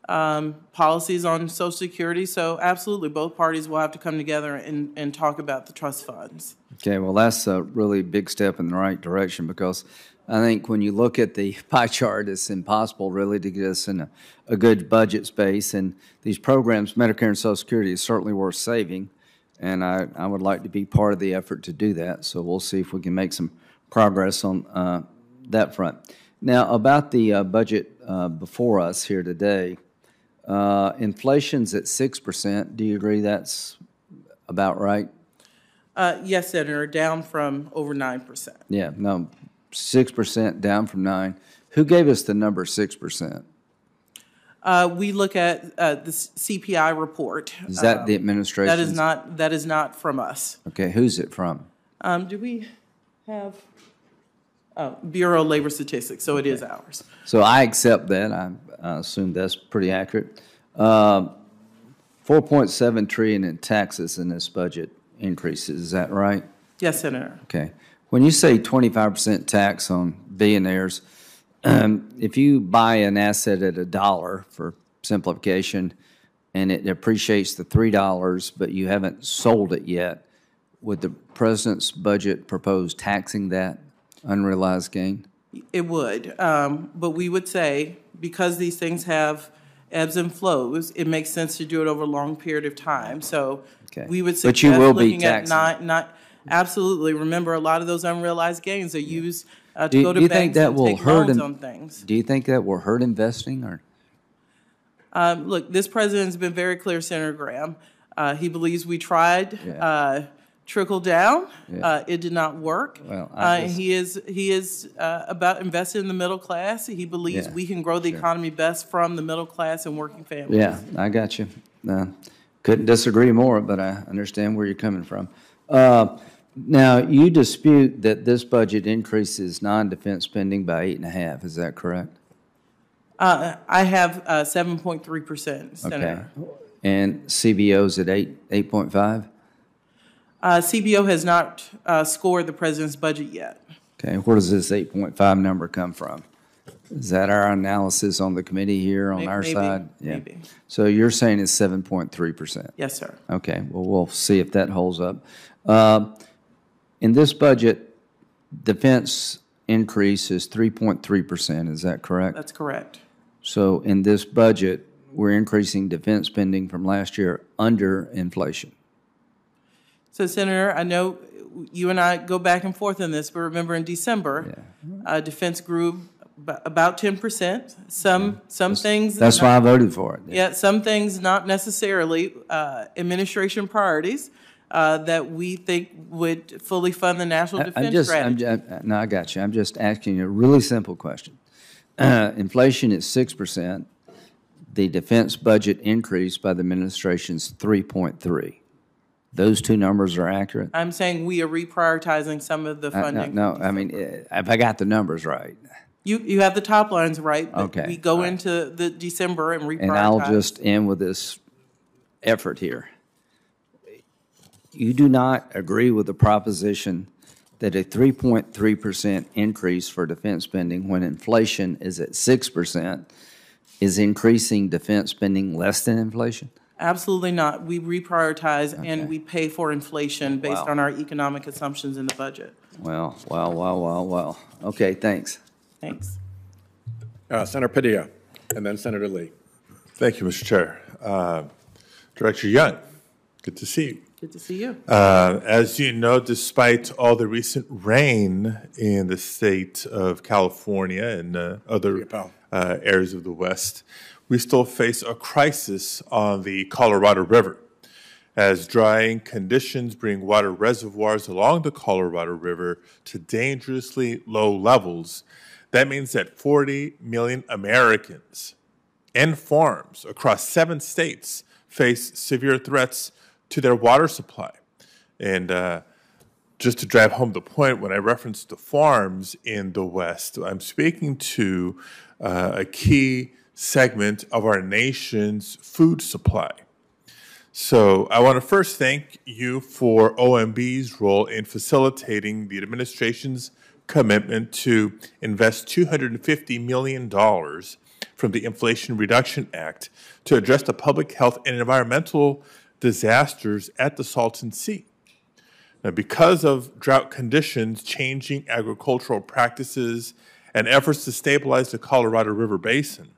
policies on Social Security, so absolutely both parties will have to come together and talk about the trust funds. Okay, well, that's a really big step in the right direction, because I think when you look at the pie chart, it's impossible really to get us in a good budget space, and these programs, Medicare and Social Security, is certainly worth saving, and I would like to be part of the effort to do that, so we'll see if we can make some progress on that front. Now, about the budget before us here today, inflation's at 6%. Do you agree that's about right? Yes, Senator, down from over 9%. Yeah, no, 6% down from 9%. Who gave us the number 6%? We look at the CPI report. Is that the administration? That is not from us. Okay, who's it from? Do we have Bureau of Labor Statistics, so it is ours. So I accept that. I assume that's pretty accurate. 4.7 trillion in taxes in this budget increases, is that right? Yes, Senator. Okay. When you say 25% tax on billionaires, if you buy an asset at $1 for simplification and it appreciates to $3, but you haven't sold it yet, would the president's budget propose taxing that unrealized gain? It would, but we would say, because these things have ebbs and flows, it makes sense to do it over a long period of time. So we would suggest but you will looking be taxing. at not absolutely. Remember, a lot of those unrealized gains are used to go to banks and take loans on things. Do you think that will hurt investing? Or look, this president's been very clear, Senator Graham. He believes we tried trickle down. It did not work. Well, he is about investing in the middle class. He believes we can grow the economy best from the middle class and working families. Yeah, I got you. Couldn't disagree more, but I understand where you're coming from. Now, you dispute that this budget increases non-defense spending by 8.5%. Is that correct? I have 7.3%, Senator. Okay. And CBO's at 8.5%? CBO has not scored the president's budget yet. Okay, where does this 8.5 number come from? Is that our analysis on the committee here on our side? Yeah. Maybe. So you're saying it's 7.3%? Yes, sir. Okay, well, we'll see if that holds up. In this budget, defense increase is 3.3%, is that correct? That's correct. So in this budget, we're increasing defense spending from last year under inflation. So, Senator, I know you and I go back and forth on this, but remember in December, defense grew about 10%. Some things. That's why I voted for it. Yeah, some things not necessarily administration priorities that we think would fully fund the national defense strategy. No, I got you. I'm just asking you a really simple question. Inflation is 6%. The defense budget increase by the administration's 3.3%. Those two numbers are accurate? I'm saying we are reprioritizing some of the funding. No, I mean, if I got the numbers right. You have the top lines right. Okay. We go into the December and reprioritize. And I'll just end with this effort here. You do not agree with the proposition that a 3.3% increase for defense spending when inflation is at 6% is increasing defense spending less than inflation? Absolutely not. We reprioritize and we pay for inflation based on our economic assumptions in the budget. Well. Okay, thanks. Thanks. Senator Padilla, and then Senator Lee. Thank you, Mr. Chair. Director Young, good to see you. Good to see you. As you know, despite all the recent rain in the state of California and other areas of the West, we still face a crisis on the Colorado River. As drying conditions bring water reservoirs along the Colorado River to dangerously low levels, that means that 40 million Americans and farms across 7 states face severe threats to their water supply. And just to drive home the point, when I reference the farms in the West, I'm speaking to a key segment of our nation's food supply. So I want to first thank you for OMB's role in facilitating the administration's commitment to invest $250 million from the Inflation Reduction Act to address the public health and environmental disasters at the Salton Sea. Now, because of drought conditions, changing agricultural practices, and efforts to stabilize the Colorado River Basin,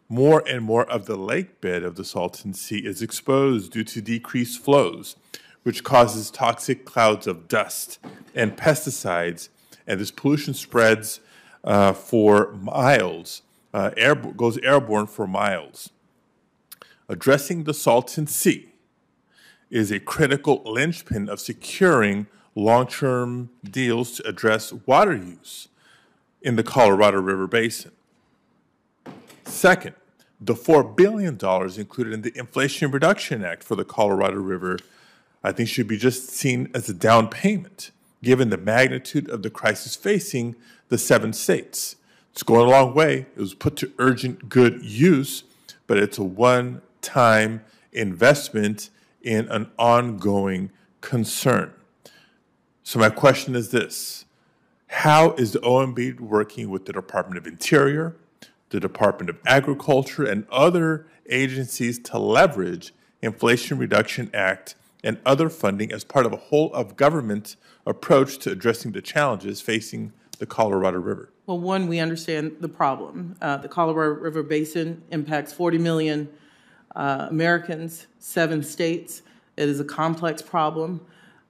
more and more of the lake bed of the Salton Sea is exposed due to decreased flows, which causes toxic clouds of dust and pesticides, and this pollution spreads for miles, goes airborne for miles. Addressing the Salton Sea is a critical linchpin of securing long-term deals to address water use in the Colorado River Basin. Second, the $4 billion included in the Inflation Reduction Act for the Colorado River, I think, should be just seen as a down payment, given the magnitude of the crisis facing the 7 states. It's going a long way. It was put to urgent good use, but it's a one-time investment in an ongoing concern. So my question is this: how is the OMB working with the Department of Interior, the Department of Agriculture, and other agencies to leverage Inflation Reduction Act and other funding as part of a whole-of-government approach to addressing the challenges facing the Colorado River? Well, one, we understand the problem. The Colorado River Basin impacts 40 million Americans, 7 states. It is a complex problem,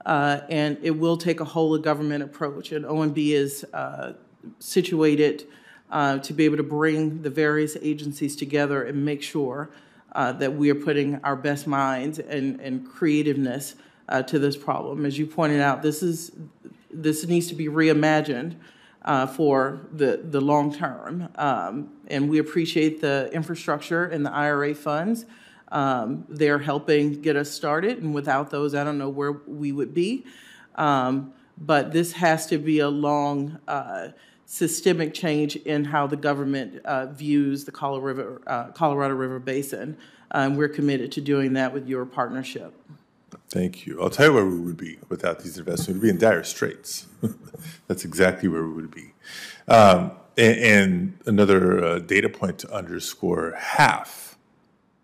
and it will take a whole-of-government approach. And OMB is situated to be able to bring the various agencies together and make sure that we are putting our best minds and creativeness to this problem. As you pointed out, this needs to be reimagined for the long term. And we appreciate the infrastructure and the IRA funds. They're helping get us started, and without those, I don't know where we would be. But this has to be a long systemic change in how the government views the Colorado River Basin. And we're committed to doing that with your partnership. Thank you. I'll tell you where we would be without these investments. We'd be in dire straits. That's exactly where we would be. And another data point to underscore: half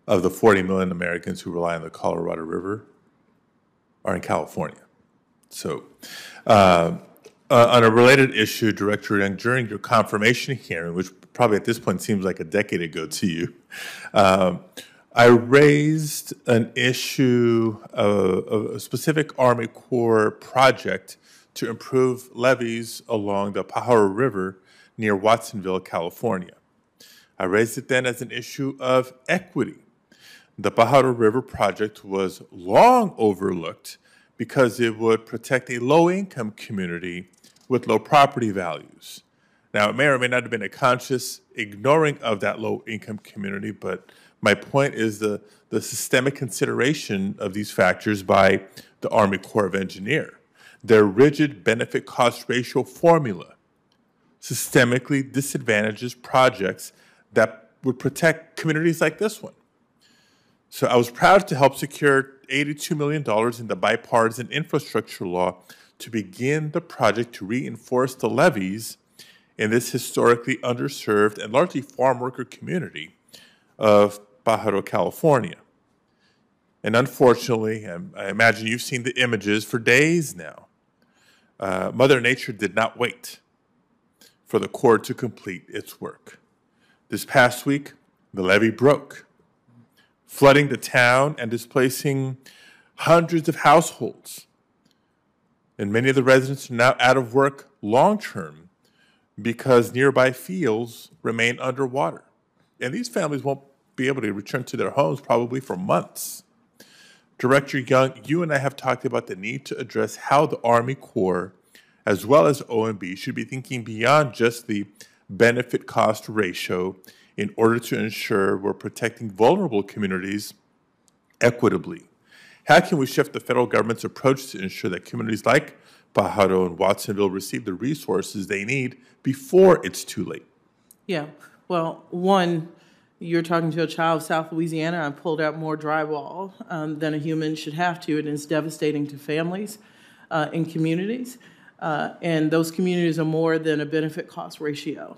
of the 40 million Americans who rely on the Colorado River are in California. So on a related issue, Director Young, during your confirmation hearing, which probably at this point seems like a decade ago to you, I raised an issue of a specific Army Corps project to improve levees along the Pajaro River near Watsonville, California. I raised it then as an issue of equity. The Pajaro River project was long overlooked because it would protect a low-income community with low property values. Now, it may or may not have been a conscious ignoring of that low-income community, but my point is the systemic consideration of these factors by the Army Corps of Engineers. Their rigid benefit-cost ratio formula systemically disadvantages projects that would protect communities like this one. So I was proud to help secure $82 million in the bipartisan infrastructure law to begin the project to reinforce the levees in this historically underserved and largely farm worker community of Pajaro, California. And unfortunately, I imagine you've seen the images for days now. Mother Nature did not wait for the Corps to complete its work. This past week, the levee broke, flooding the town and displacing hundreds of households. And many of the residents are now out of work long-term because nearby fields remain underwater. And these families won't be able to return to their homes probably for months. Director Young, you and I have talked about the need to address how the Army Corps, as well as OMB, should be thinking beyond just the benefit-cost ratio in order to ensure we're protecting vulnerable communities equitably. How can we shift the federal government's approach to ensure that communities like Pajaro and Watsonville receive the resources they need before it's too late? Yeah, well, one, you're talking to a child of South Louisiana. I pulled out more drywall than a human should have to, and it's devastating to families and communities. And those communities are more than a benefit-cost ratio.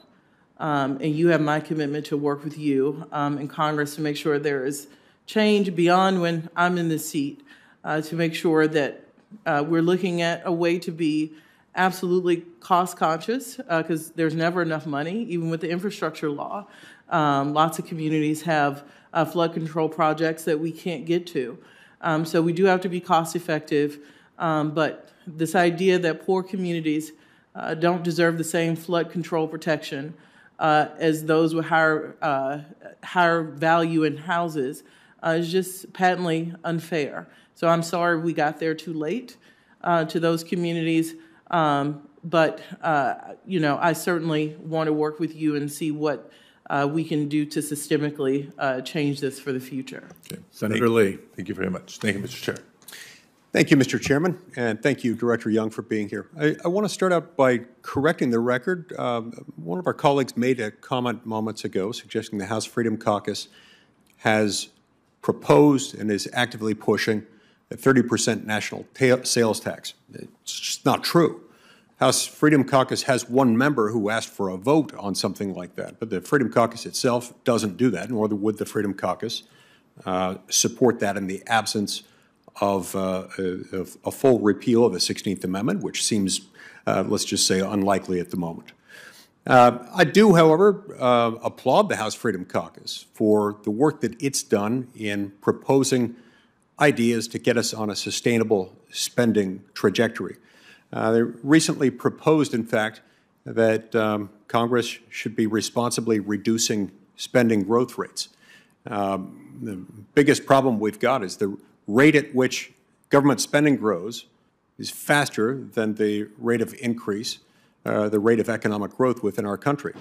And you have my commitment to work with you in Congress to make sure there is change beyond when I'm in this seat, to make sure that we're looking at a way to be absolutely cost-conscious, because there's never enough money, even with the infrastructure law. Lots of communities have flood control projects that we can't get to. So we do have to be cost-effective, but this idea that poor communities don't deserve the same flood control protection as those with higher value in houses is just patently unfair. So I'm sorry we got there too late to those communities, but I certainly want to work with you and see what we can do to systemically change this for the future. Okay. Senator Lee. Thank you very much. Thank you, Mr. Chair. Thank you, Mr. Chairman, and thank you, Director Young, for being here. I want to start out by correcting the record. One of our colleagues made a comment moments ago suggesting the House Freedom Caucus has proposed and is actively pushing a 30% national sales tax. It's just not true. House Freedom Caucus has one member who asked for a vote on something like that, but the Freedom Caucus itself doesn't do that, nor would the Freedom Caucus support that in the absence of a full repeal of the 16th Amendment, which seems, let's just say, unlikely at the moment. I do, however, applaud the House Freedom Caucus for the work that it's done in proposing ideas to get us on a sustainable spending trajectory. They recently proposed, in fact, that Congress should be responsibly reducing spending growth rates. The biggest problem we've got is the rate at which government spending grows is faster than the rate of increase, the rate of economic growth within our country.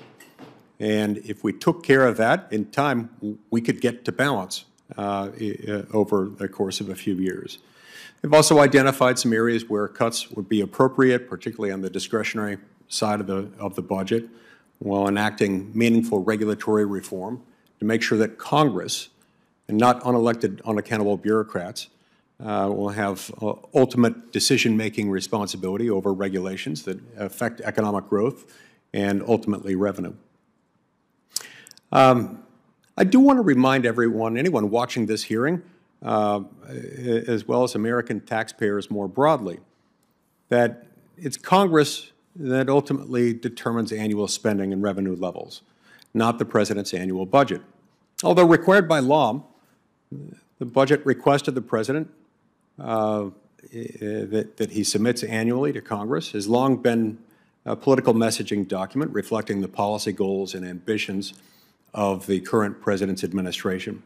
And if we took care of that in time, we could get to balance over the course of a few years. They've also identified some areas where cuts would be appropriate, particularly on the discretionary side of the budget, while enacting meaningful regulatory reform to make sure that Congress, and not unelected, unaccountable bureaucrats, will have ultimate decision-making responsibility over regulations that affect economic growth and ultimately revenue. I do want to remind everyone, anyone watching this hearing, as well as American taxpayers more broadly, that it's Congress that ultimately determines annual spending and revenue levels, not the President's annual budget. Although required by law, the budget request of the President that he submits annually to Congress has long been a political messaging document reflecting the policy goals and ambitions of the current President's administration.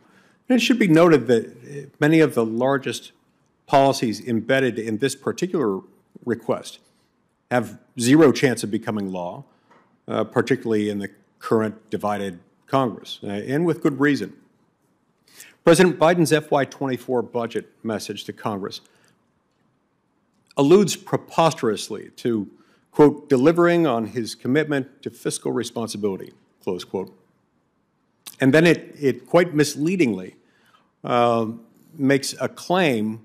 And it should be noted that many of the largest policies embedded in this particular request have zero chance of becoming law, particularly in the current divided Congress, and with good reason. President Biden's FY24 budget message to Congress alludes preposterously to, quote, delivering on his commitment to fiscal responsibility, close quote. And then it quite misleadingly makes a claim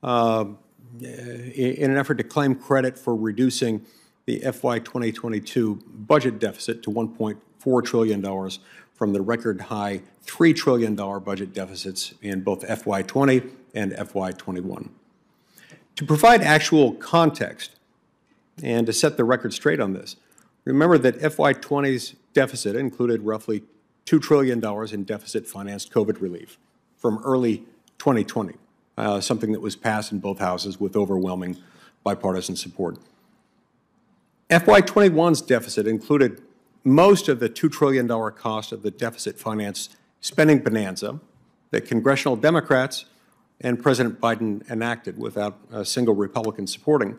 in an effort to claim credit for reducing the FY 2022 budget deficit to $1.4 trillion from the record high $3 trillion budget deficits in both FY 20 and FY 21. To provide actual context and to set the record straight on this, remember that FY 20's deficit included roughly $2 trillion in deficit-financed COVID relief from early 2020, something that was passed in both houses with overwhelming bipartisan support. FY 21's deficit included most of the $2 trillion cost of the deficit-financed spending bonanza that congressional Democrats and President Biden enacted without a single Republican supporting.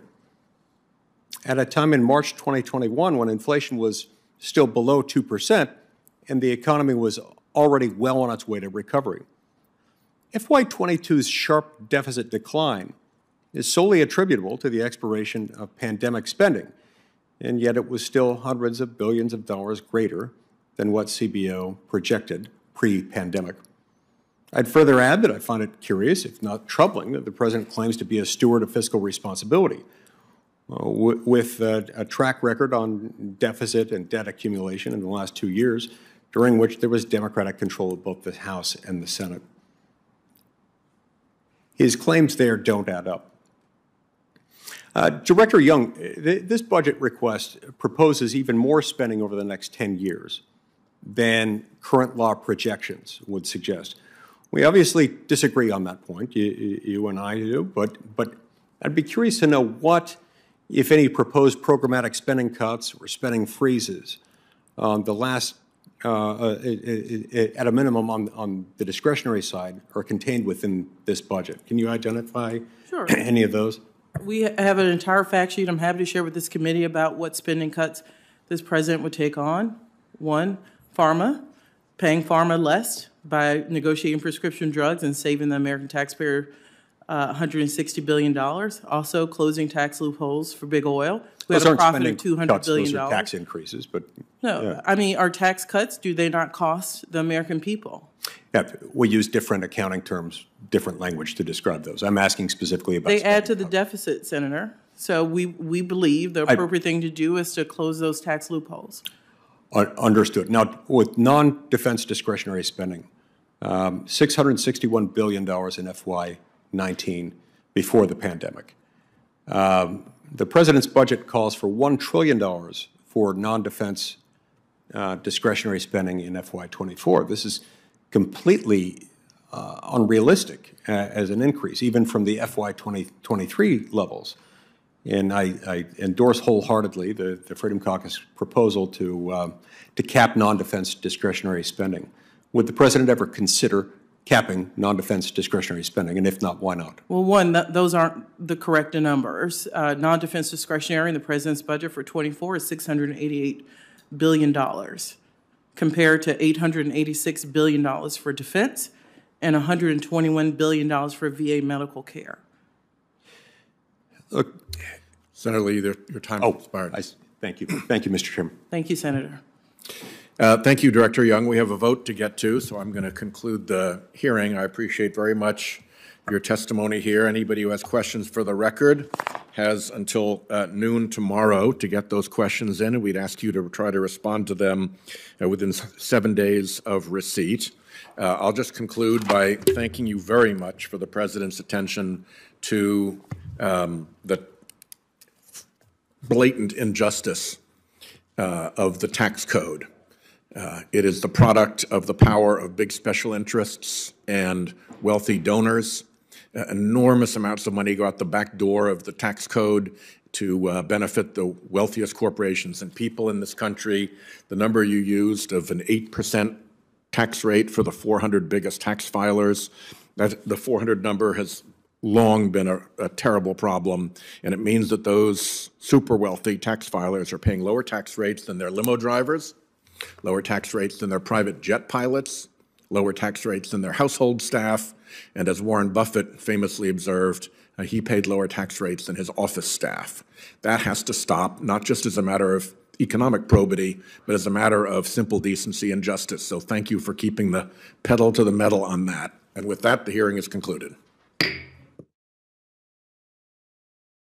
At a time in March 2021 when inflation was still below 2% and the economy was already well on its way to recovery. FY 22's sharp deficit decline is solely attributable to the expiration of pandemic spending, and yet it was still hundreds of billions of dollars greater than what CBO projected pre-pandemic. I'd further add that I find it curious, if not troubling, that the President claims to be a steward of fiscal responsibility, with a track record on deficit and debt accumulation in the last 2 years, during which there was Democratic control of both the House and the Senate. His claims there don't add up. Director Young, this budget request proposes even more spending over the next 10 years than current law projections would suggest. We obviously disagree on that point, you and I do, but I'd be curious to know what, if any, proposed programmatic spending cuts or spending freezes the last, at a minimum on the discretionary side, are contained within this budget. Can you identify any of those? We have an entire fact sheet I'm happy to share with this committee about what spending cuts this president would take on. One, pharma, paying pharma less by negotiating prescription drugs and saving the American taxpayer $160 billion. Also closing tax loopholes for big oil. We Those had a aren't profit of spending $200 cuts, billion. those are tax increases, but. No, yeah. I mean, our tax cuts, do they not cost the American people? Yeah, we use different accounting terms, different language to describe those. I'm asking specifically about. They add to the deficit, Senator. So we believe the appropriate thing to do is to close those tax loopholes. Understood. Now, with non-defense discretionary spending, $661 billion in FY19 before the pandemic. The president's budget calls for $1 trillion for non-defense discretionary spending in FY24. This is completely unrealistic as an increase, even from the FY2023 levels. And I endorse wholeheartedly the Freedom Caucus proposal to cap non-defense discretionary spending. Would the president ever consider capping non-defense discretionary spending, and if not, why not? Well, one, those aren't the correct numbers. Non-defense discretionary in the president's budget for 24 is $688 billion, compared to $886 billion for defense and $121 billion for VA medical care. Look, Senator Lee, your time has expired. Thank you. Thank you, Mr. Chairman. Thank you, Senator. Thank you, Director Young. We have a vote to get to, so I'm going to conclude the hearing. I appreciate very much your testimony here. Anybody who has questions for the record has until noon tomorrow to get those questions in, and we'd ask you to try to respond to them within 7 days of receipt. I'll just conclude by thanking you very much for the President's attention to the blatant injustice of the tax code. It is the product of the power of big special interests and wealthy donors. Enormous amounts of money go out the back door of the tax code to benefit the wealthiest corporations and people in this country. The number you used of an 8% tax rate for the 400 biggest tax filers, the 400 number has long been a terrible problem, and it means that those super wealthy tax filers are paying lower tax rates than their limo drivers, lower tax rates than their private jet pilots, lower tax rates than their household staff, and as Warren Buffett famously observed, he paid lower tax rates than his office staff. That has to stop, not just as a matter of economic probity, but as a matter of simple decency and justice. So thank you for keeping the pedal to the metal on that. And with that, the hearing is concluded.